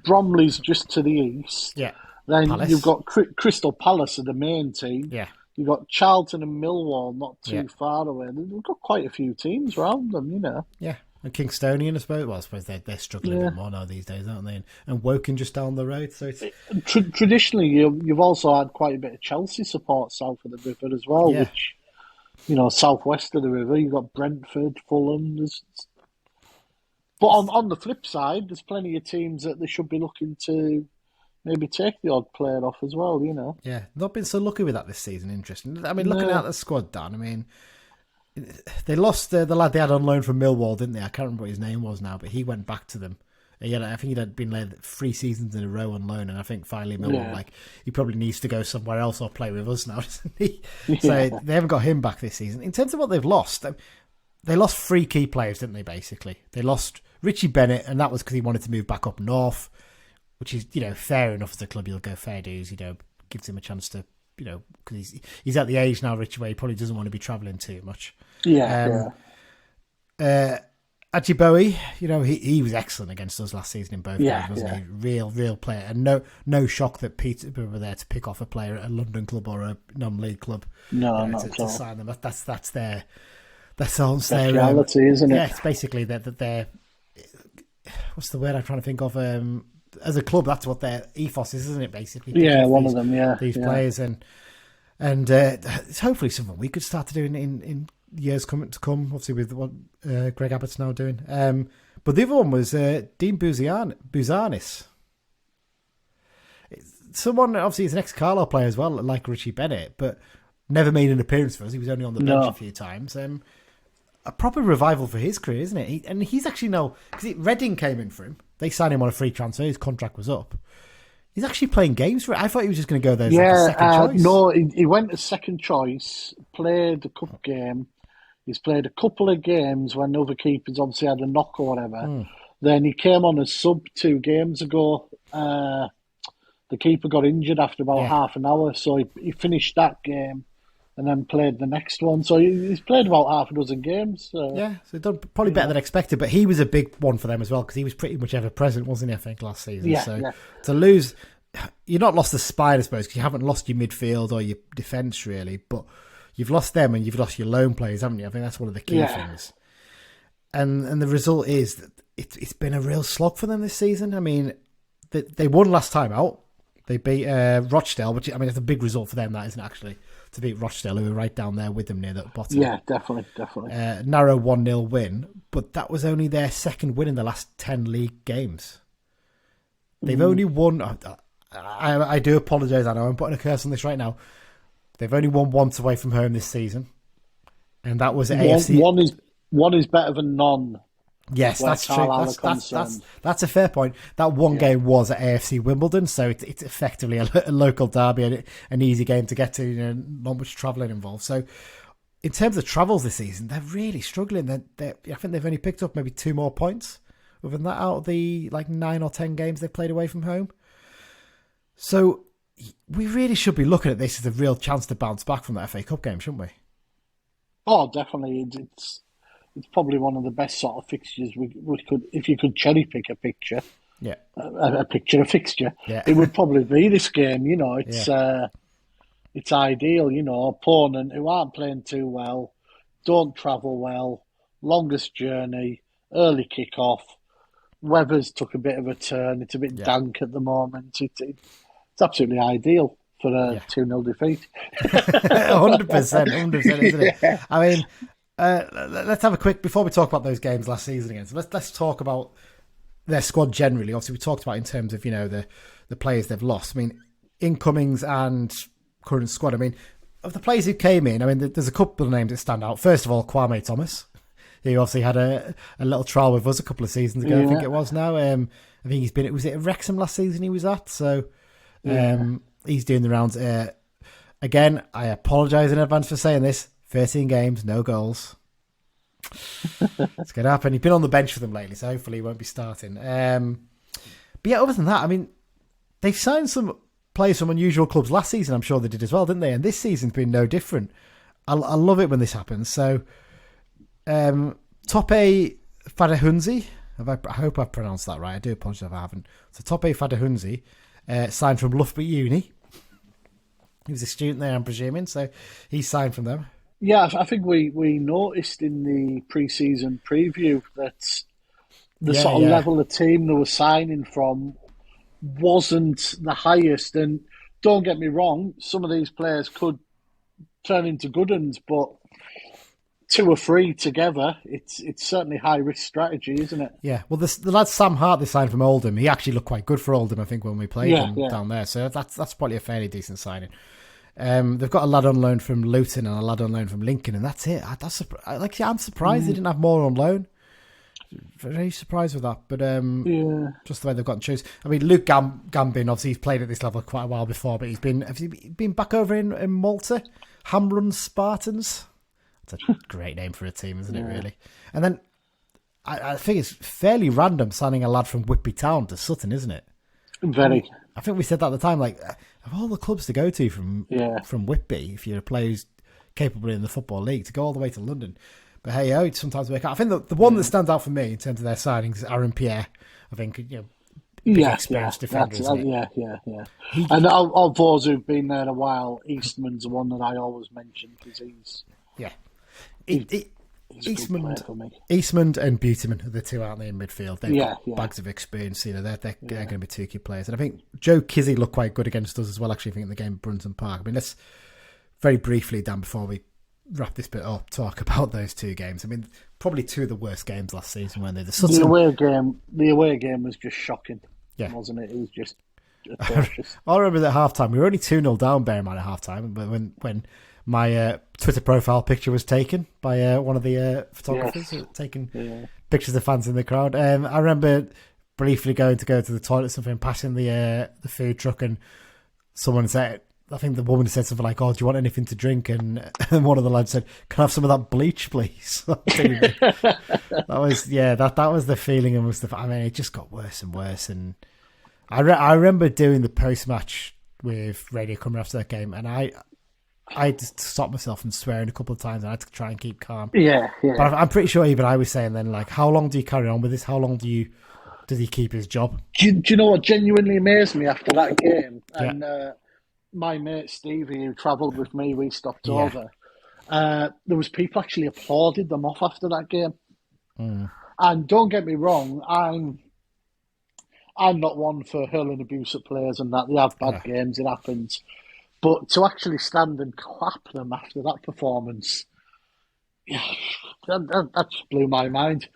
Bromley's just to the east. Yeah. Then Palace. You've got Crystal Palace are the main team. Yeah. You've got Charlton and Millwall not too far away. They've got quite a few teams around them, you know. Yeah. And Kingstonian, I suppose. Well, I suppose they're struggling a bit more now these days, aren't they? And Woking just down the road. So it's... Traditionally, you've also had quite a bit of Chelsea support south of the river as well, which, you know, southwest of the river, you've got Brentford, Fulham. But on the flip side, there's plenty of teams that they should be looking to maybe take the odd player off as well, you know. Yeah, not been so lucky with that this season. Interesting. I mean, looking at the squad, Dan, I mean, they lost the lad they had on loan from Millwall, didn't they? I can't remember what his name was now, but he went back to them I think he'd been like 3 seasons in a row on loan, and I think finally Millwall he probably needs to go somewhere else or play with us now, doesn't he? So they haven't got him back this season. In terms of what they've lost, they lost 3 key players, didn't they? Basically, they lost Richie Bennett, and that was because he wanted to move back up north, which is fair enough as a club. You'll go fair dues, gives him a chance to because he's at the age now, Richie, where he probably doesn't want to be travelling too much. Ajibowie, he was excellent against us last season in both games, wasn't he? Real player, and no shock that Peterborough were there to pick off a player at a London club or a non-league club. No, not at all. To sign them. That's their reality, isn't it? Yeah, it's basically that they're. What's the word I'm trying to think of? As a club, that's what their ethos is, isn't it? Basically, one of them. These players, and it's hopefully something we could start to do in years to come. Obviously, with what Greg Abbott's now doing. But the other one was Dean Buzanis. Someone obviously is an ex-Carlisle player as well, like Richie Bennett, but never made an appearance for us. He was only on the bench a few times. A proper revival for his career, isn't it? And he's actually now, because Reading came in for him. They signed him on a free transfer. His contract was up. He's actually playing games for it. I thought he was just going to go there as like a second choice. No, he went as second choice, played the cup game. He's played a couple of games when other keepers obviously had a knock or whatever. Then he came on as sub 2 games ago. The keeper got injured after about half an hour, so he finished that game and then played the next one. So he's played about half a dozen games. So. Yeah, so done probably better than expected. But he was a big one for them as well because he was pretty much ever present, wasn't he, I think, last season. To lose, you're not lost the spine, I suppose, because you haven't lost your midfield or your defence, really. But you've lost them and you've lost your lone players, haven't you? I think that's one of the key things. And the result is that it's been a real slog for them this season. I mean, they won last time out. They beat Rochdale, which, I mean, it's a big result for them, that isn't it, actually, to beat Rochdale, who were right down there with them near the bottom. Yeah, definitely. Narrow 1-0 win, but that was only their second win in the last 10 league games. They've only won... I do apologise, I know, I'm putting a curse on this right now. They've only won once away from home this season, and that was at AFC... One is better than none. Yes, that's true. That's a fair point. That one game was at AFC Wimbledon, so it's effectively a local derby and an easy game to get to. Not much travelling involved. So, in terms of travels this season, they're really struggling. I think they've only picked up maybe 2 more points other than that out of the 9 or 10 games they've played away from home. So, we really should be looking at this as a real chance to bounce back from that FA Cup game, shouldn't we? Oh, definitely. It's probably one of the best sort of fixtures we could, if you could cherry pick a picture. Yeah, a fixture. Yeah. It would probably be this game. It's ideal. Opponent who aren't playing too well, don't travel well, longest journey, early kick-off. Weather's took a bit of a turn. It's a bit dank at the moment. It's absolutely ideal for a 2-0 defeat. 100%, isn't it? Yeah. I mean. Let's have a quick, before we talk about those games last season again, so let's talk about their squad generally. Obviously, we talked about in terms of, the players they've lost. I mean, incomings and current squad. I mean, of the players who came in, I mean, there's a couple of names that stand out. First of all, Kwame Thomas, who obviously had a little trial with us a couple of seasons ago, I think it was now. I think he's been, was it Wrexham last season he was at? So he's doing the rounds. Again, I apologise in advance for saying this. 13 games, no goals. It's going to happen. He's been on the bench for them lately, so hopefully he won't be starting. But yeah, other than that, I mean, they've signed some players from unusual clubs last season. I'm sure they did as well, didn't they? And this season's been no different. I love it when this happens. So, Tope Fadahunzi, I hope I've pronounced that right. I do apologise if I haven't. So Tope Fadahunzi signed from Loughborough Uni. He was a student there, I'm presuming, so he signed from them. Yeah, I think we noticed in the pre-season preview that the sort of level of team they were signing from wasn't the highest. And don't get me wrong, some of these players could turn into good ones, but 2 or 3 together, it's certainly high-risk strategy, isn't it? Yeah, well, the lad Sam Hart they signed from Oldham, he actually looked quite good for Oldham, I think, when we played them down there. So that's probably a fairly decent signing. They've got a lad on loan from Luton and a lad on loan from Lincoln, and that's it. I'm surprised they didn't have more on loan. Very surprised with that, but just the way they've gotten choose. I mean, Luke Gambin, obviously he's played at this level quite a while before, but has he been back over in Malta? Hamrun Spartans. That's a great name for a team, isn't it? Really. And then I think it's fairly random signing a lad from Whitby Town to Sutton, isn't it? Very. I think we said that at the time. Like, of all the clubs to go to from Whitby, if you're a player who's capable in the Football League, to go all the way to London. But hey, it sometimes work out. I think the one that stands out for me in terms of their signings is Aaron Pierre. I think, big experienced defender, isn't it? Yeah. And of those who've been there a while, Eastman's the one that I always mention because he's Eastman and Beautyman are the two out there in midfield. They've got bags of experience. They're going to be two key players. And I think Joe Kizzy looked quite good against us as well, actually, I think, in the game at Brunton Park. I mean, let's very briefly, Dan, before we wrap this bit up, talk about those two games. I mean, probably two of the worst games last season, weren't they? The away game was just shocking, wasn't it? It was just atrocious. I remember that half-time, we were only 2-0 down, bear in mind, at half-time, but when my Twitter profile picture was taken by one of the photographers, taking pictures of fans in the crowd. I remember briefly going to the toilet, something, passing the food truck, and someone said, I think the woman said something like, "Oh, do you want anything to drink?" And one of the lads said, "Can I have some of that bleach, please?" That was the feeling. I mean, it just got worse and worse. And I remember doing the post match with Radio Cymru after that game, and I had to stop myself from swearing a couple of times. I had to try and keep calm. Yeah. But I'm pretty sure even I was saying then, like, how long do you carry on with this? How long does he keep his job? Do you know what genuinely amazed me after that game? And my mate Stevie, who travelled with me, we stopped over. There was people actually applauded them off after that game. And don't get me wrong, I'm not one for hurling abuse at players and that. They have bad games, it happens. But to actually stand and clap them after that performance, that just blew my mind.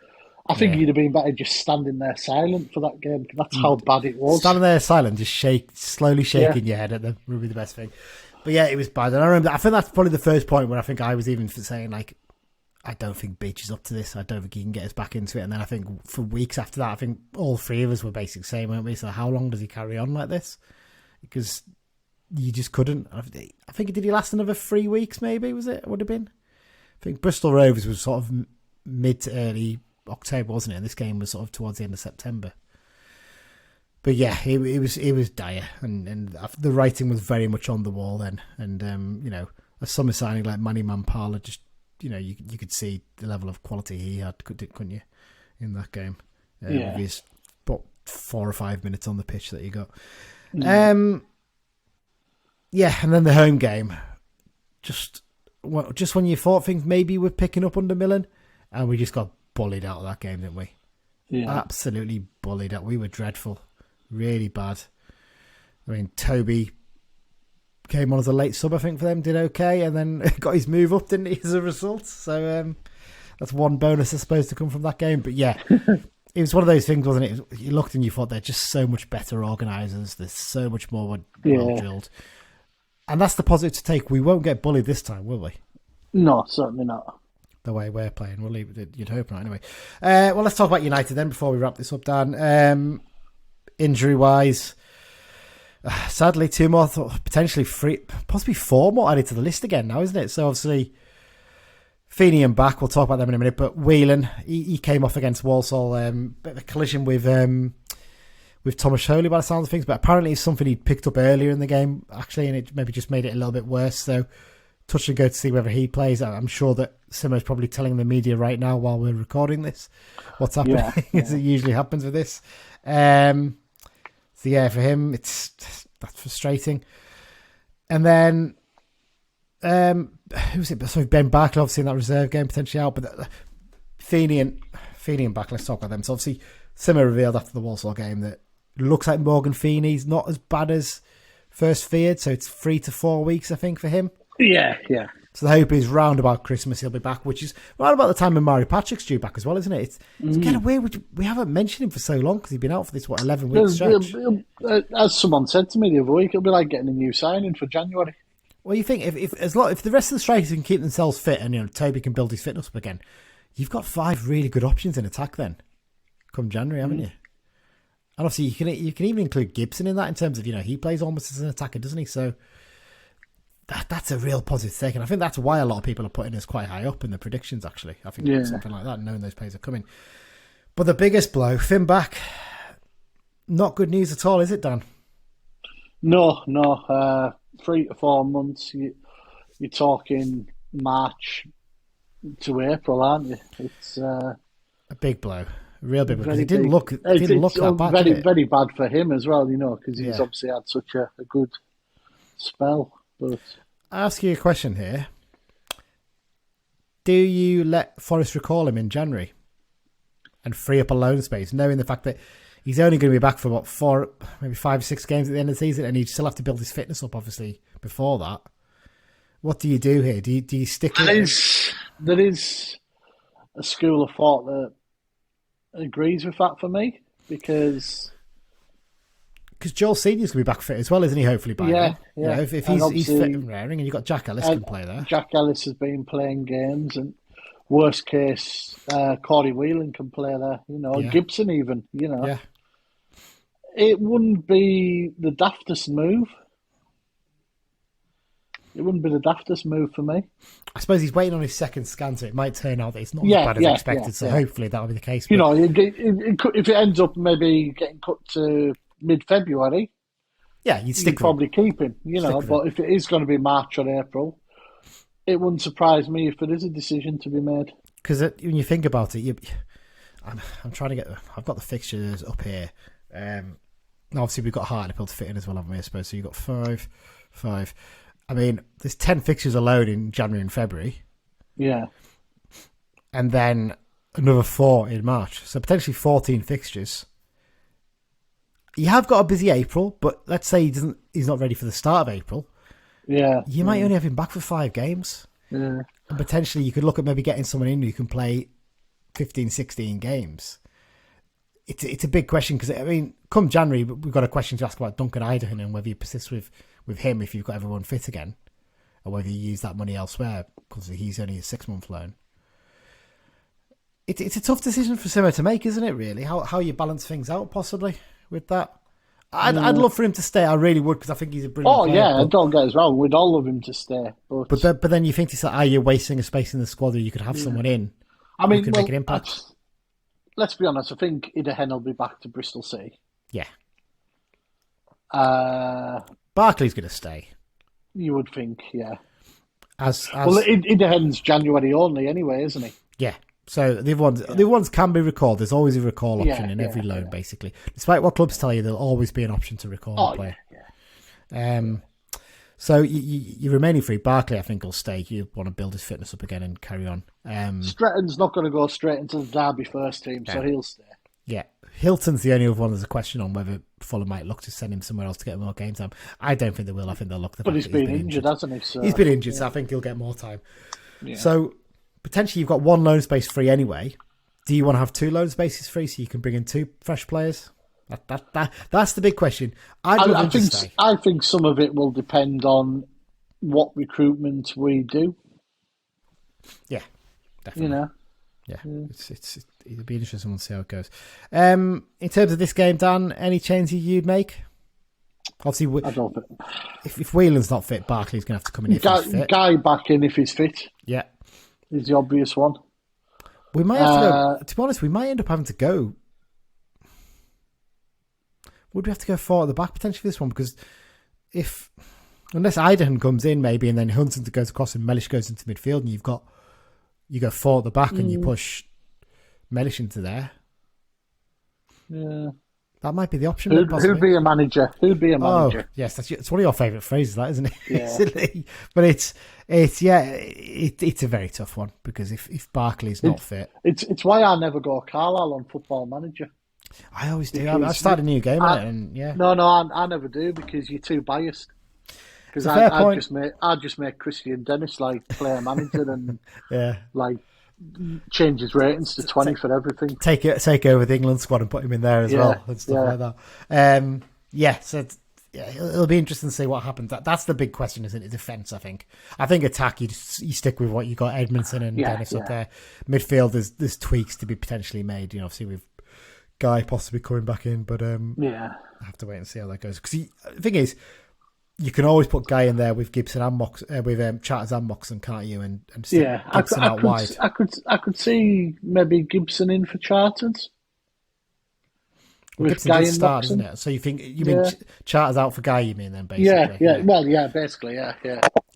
I think you'd have been better just standing there silent for that game. That's how bad it was. Standing there silent, just slowly shaking your head at them would be the best thing. But yeah, it was bad. And I think that's probably the first point where I think I was even saying, like, I don't think Beach is up to this. I don't think he can get us back into it. And then I think for weeks after that, I think all three of us were basically saying, weren't we? So how long does he carry on like this? Because you just couldn't. I think, did he last another 3 weeks maybe, was it? Would have been? I think Bristol Rovers was sort of mid to early October, wasn't it? And this game was sort of towards the end of September. But yeah, it was dire, and the writing was very much on the wall then. And a summer signing like Manny Mampala, just you could see the level of quality he had, couldn't you, in that game? With his 4 or 5 minutes on the pitch that he got. And then the home game, just when you thought things maybe were picking up under Millen, and we just got bullied out of that game, didn't we? Yeah. Absolutely bullied out. We were dreadful. Really bad. I mean, Toby came on as a late sub, I think, for them, did okay, and then got his move up, didn't he, as a result? So that's one bonus, I suppose, to come from that game. But yeah, it was one of those things, wasn't it? You looked and you thought they're just so much better organisers. They're so much more well drilled. And that's the positive to take. We won't get bullied this time, will we? No, certainly not. The way we're playing. We'll leave it, you'd hope not, anyway. Well, let's talk about United then before we wrap this up, Dan. Injury-wise, sadly, 2 more, potentially 3, possibly 4 more added to the list again now, isn't it? So obviously, Feeney and back, we'll talk about them in a minute, but Whelan, he came off against Walsall, bit of a collision with Tomas Holy by the sounds of things, but apparently it's something he'd picked up earlier in the game, actually, and it maybe just made it a little bit worse, so touch and go to see whether he plays. I'm sure that Simmo's probably telling the media right now while we're recording this what's happening, as it usually happens with this. So yeah, for him, that's frustrating. And then, who's it? So Ben Barkley, obviously in that reserve game, potentially out. But Feeney and Barkley, let's talk about them. So obviously, Simmo revealed after the Walsall game that it looks like Morgan Feeney's not as bad as first feared. So it's 3 to 4 weeks, I think, for him. Yeah. So the hope is round about Christmas he'll be back, which is right about the time when Mari Patrick's due back as well, isn't it? It's kind of weird. We haven't mentioned him for so long because he's been out for this 11-week stretch. As someone said to me the other week, it'll be like getting a new signing for January. Well, you think if the rest of the strikers can keep themselves fit and Toby can build his fitness up again, you've got 5 really good options in attack then, come January, haven't you? And obviously you can even include Gibson in that in terms of, he plays almost as an attacker, doesn't he? So that's a real positive take, and I think that's why a lot of people are putting us quite high up in the predictions, actually. I think something like that, knowing those players are coming. But the biggest blow, Finn back, not good news at all, is it, Dan? No. 3 to 4 months. You're talking March to April, aren't you? It's a big blow, a real big blow. Because very it didn't big. look that bad. Very, did it? very bad for him as well, because he's obviously had such a good spell. But I'll ask you a question here. Do you let Forrest recall him in January and free up a loan space, knowing the fact that he's only going to be back for what, 4, maybe 5 or 6 games at the end of the season, and he'd still have to build his fitness up, obviously, before that? What do you do here? Do you stick with it? There is a school of thought that agrees with that for me, because Joel Senior's going to be back fit as well, isn't he? Hopefully by then. Yeah. If he's fit and raring, and you've got Jack Ellis can play there. Jack Ellis has been playing games, and worst case, Corey Whelan can play there. Gibson even. Yeah. It wouldn't be the daftest move. It wouldn't be the daftest move for me. I suppose he's waiting on his second scan, so it might turn out that it's not as bad as expected. So hopefully that'll be the case. But, if it ends up maybe getting cut to mid-February, you'd stick with probably him. keep him. But if it is going to be March or April, it wouldn't surprise me if there is a decision to be made. Because when you think about it, I'm trying to get. I've got the fixtures up here. Obviously, we've got Hartlepool to fit in as well, haven't we? I suppose so. You've got 5. I mean, there's 10 fixtures alone in January and February. Yeah. And then another 4 in March. So potentially 14 fixtures. You have got a busy April, but let's say he's not ready for the start of April. Yeah. You might only have him back for 5 games. Yeah. And potentially you could look at maybe getting someone in who can play 15, 16 games. It's a big question because, I mean, come January, we've got a question to ask about Duncan Idahan and whether you persist with him if you've got everyone fit again, or whether you use that money elsewhere because he's only a 6-month loan. It's a tough decision for Simmo to make, isn't it, really? How you balance things out, possibly, with that. I'd love for him to stay, I really would, because I think he's a brilliant player. Don't get us wrong, we'd all love him to stay. But then you think to yourself, you're wasting a space in the squad where you could have someone in who could make an impact. Let's be honest, I think Idahan will be back to Bristol City. Yeah. Barkley's going to stay. You would think, yeah. Well, Idahan's January only anyway, isn't he? Yeah. So the other ones can be recalled. There's always a recall option in every loan, basically. Despite what clubs tell you, there'll always be an option to recall a player. Yeah. So you remaining free. Barkley, I think, will stay. You want to build his fitness up again and carry on. Stretton's not going to go straight into the Derby first team, so he'll stay. Yeah. Hilton's the only other one there's a question on whether Fulham might look to send him somewhere else to get more game time. I don't think they will. I think they'll look. But he's been injured, hasn't he? So, he's been injured, so I think he'll get more time. Yeah. So potentially you've got 1 loan space free anyway. Do you want to have 2 loan spaces free so you can bring in 2 fresh players? That's the big question. I think some of it will depend on what recruitment we do. Yeah, definitely. Yeah. It'll be interesting to see how it goes. In terms of this game, Dan, any changes you'd make? Obviously, I don't think. If Whelan's not fit, Barkley's going to have to come in if he's fit. Guy back in if he's fit. Yeah. Is the obvious one. We might have to go. To be honest, we might end up having to go. Would we have to go 4 at the back potentially for this one? Because unless Idahan comes in maybe and then Huntington goes across and Mellish goes into midfield and you go 4 at the back and you push Mellish into there. Yeah. That might be the option. Who'd be a manager? Oh, yes, it's one of your favourite phrases, that, isn't it? Yeah. But it's a very tough one because if Barkley's not fit, it's why I never go Carlisle on Football Manager. I always do. I started a new game on it, and No, I never do because you're too biased. Because I just make Christian Dennis player manager and change his ratings to 20 for everything. Take over the England squad and put him in there as well and stuff like that. So yeah, it'll be interesting to see what happens. That's the big question, isn't it? Defence, I think. I think attack, you stick with what you got, Edmondson and Dennis up there. Midfield, there's tweaks to be potentially made. Obviously with Guy possibly coming back in, but I have to wait and see how that goes. Because the thing is, you can always put Guy in there with Gibson and with Charters and Moxon, can't you? And stick Gibson out wide. I could see maybe Gibson in for Charters. Well, Gibson did start, isn't it? So you mean Charters out for Guy? You mean then basically? Yeah. Well, basically, yeah.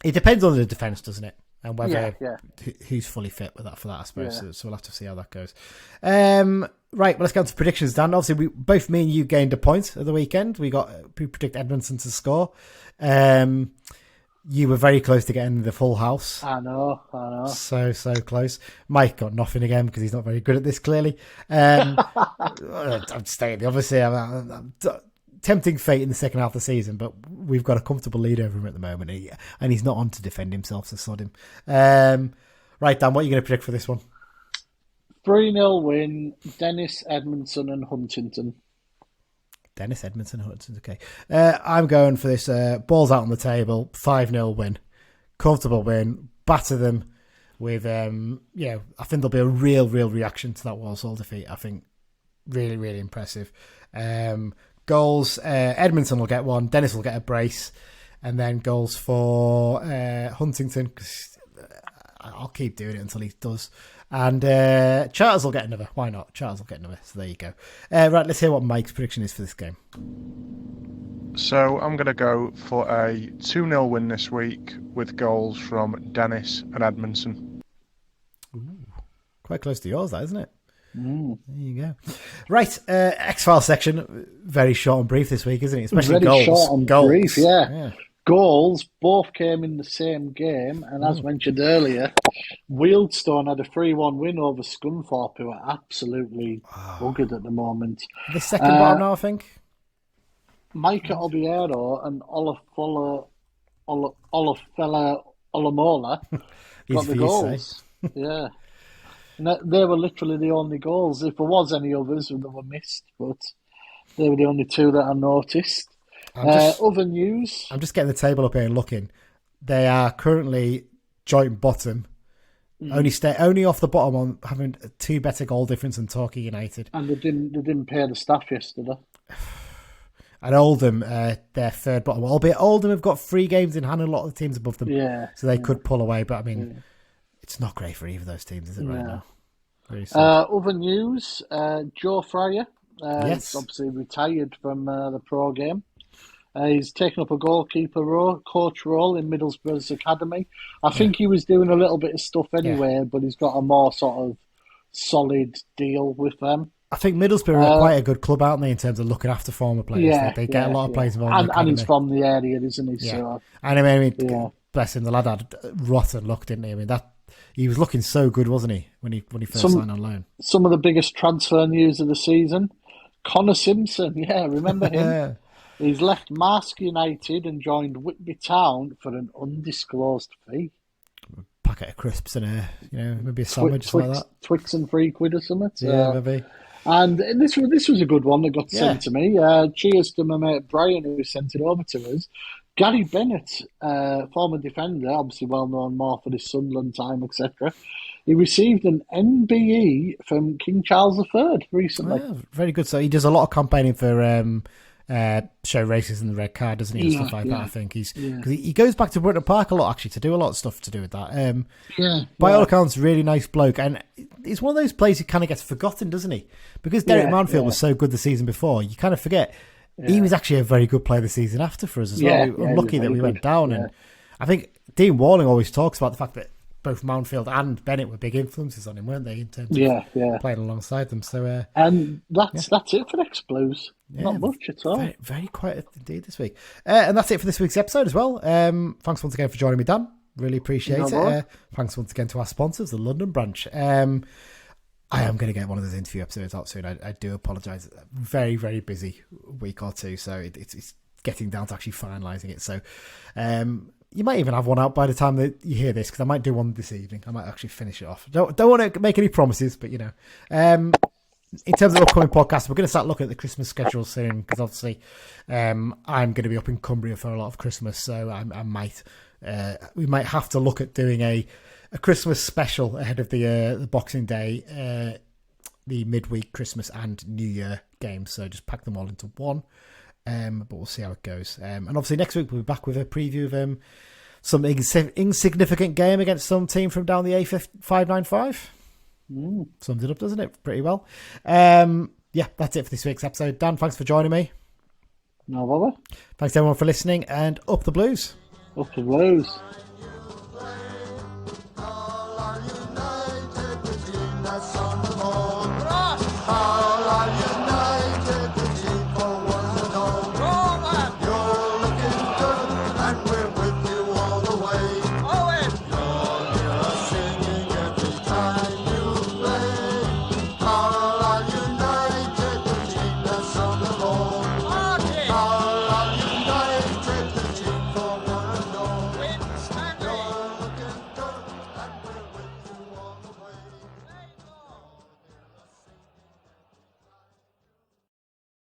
It depends on the defence, doesn't it? And whether who's fully fit for that, I suppose. So we'll have to see how that goes. Right, well, let's go on to predictions, Dan. Obviously, both me and you gained a point at the weekend. We predict Edmondson to score. You were very close to getting the full house. I know. So close. Mike got nothing again because he's not very good at this, clearly. I'm staying. Obviously, I'm tempting fate in the second half of the season, but we've got a comfortable lead over him at the moment, and he's not on to defend himself, so sod him. Right, Dan, what are you going to predict for this one? 3-0 win, Dennis, Edmondson and Huntington. Dennis, Edmondson, Huntington, okay. I'm going for this balls out on the table, 5-0 win. Comfortable win, batter them with, I think there'll be a real reaction to that Walsall defeat. I think really, really impressive. Goals, Edmondson will get one, Dennis will get a brace, and then goals for Huntington, because I'll keep doing it until he does. And Charters will get another. Why not? Charters will get another. So there you go. Right, let's hear what Mike's prediction is for this game. So I'm going to go for a 2-0 win this week with goals from Dennis and Edmondson. Ooh, quite close to yours, that, isn't it? There you go. Right, X-File section. Very short and brief this week, isn't it? Especially very goals. Short and brief, yeah. Goals both came in the same game, and as mentioned earlier, Wealdstone had a 3-1 win over Scunthorpe, who are absolutely buggered at the moment. The second bottom now, I think. Micah Obiero and Olafella Olamola got the goals. Yeah. They were literally the only goals. If there was any others, they were missed, but they were the only two that I noticed. Other news. I'm just getting the table up here and looking. They are currently joint bottom. Only off the bottom on having 2 better goal difference than Torquay United. And they didn't pay the staff yesterday. And Oldham, their third bottom. Albeit Oldham have got 3 games in hand and a lot of the teams above them. Yeah. So they could pull away. But I mean, it's not great for either of those teams, is it, right now? Very other news. Joe Fryer. He's obviously retired from the pro game. He's taken up a goalkeeper coach role in Middlesbrough's academy. I think he was doing a little bit of stuff anyway, but he's got a more sort of solid deal with them. I think Middlesbrough are quite a good club, aren't they, in terms of looking after former players? They get a lot of players involved. And he's from the area, isn't he? Yeah. So, and I mean, bless him, the lad had rotten luck, didn't he? I mean, he was looking so good, wasn't he, when he first signed on loan? Some of the biggest transfer news of the season. Connor Simpson, remember him? He's left Marsk United and joined Whitby Town for an undisclosed fee. A packet of crisps and maybe a sandwich like that. Twix and £3 or something. Maybe. And this was a good one that got sent to me. Cheers to my mate Brian who sent it over to us. Gary Bennett, former defender, obviously well known more for his Sunderland time, etc. He received an MBE from King Charles III recently. Oh, very good. So he does a lot of campaigning for show races in the red card, doesn't he, and stuff like that. I think because he goes back to Brunton Park a lot actually to do a lot of stuff to do with that. By all accounts, really nice bloke, and it's one of those players who kind of gets forgotten, doesn't he? Because Derek Manfield was so good the season before, you kind of forget he was actually a very good player the season after for us as well. Unlucky that we went down, and I think Dean Walling always talks about the fact that both Mountfield and Bennett were big influences on him, weren't they, in terms of playing alongside them? So, and that's it for X Blues. Not much at all. Very, very quiet indeed this week. And that's it for this week's episode as well. Thanks once again for joining me, Dan. Really appreciate it. Thanks once again to our sponsors, the London branch. I am going to get one of those interview episodes out soon. I do apologise. Very, very busy week or two, so it's getting down to actually finalising it. So you might even have one out by the time that you hear this, because I might do one this evening. I might actually finish it off. Don't want to make any promises, but in terms of upcoming podcasts, we're going to start looking at the Christmas schedule soon because obviously I'm going to be up in Cumbria for a lot of Christmas, so we might have to look at doing a Christmas special ahead of the Boxing Day, the midweek Christmas and New Year games. So just pack them all into one, but we'll see how it goes. And obviously next week we'll be back with a preview of some insignificant game against some team from down the A595. Sums it up, doesn't it? Pretty well. Yeah, that's it for this week's episode. Dan, thanks for joining me. No bother. Thanks everyone for listening, and up the Blues. Up the Blues.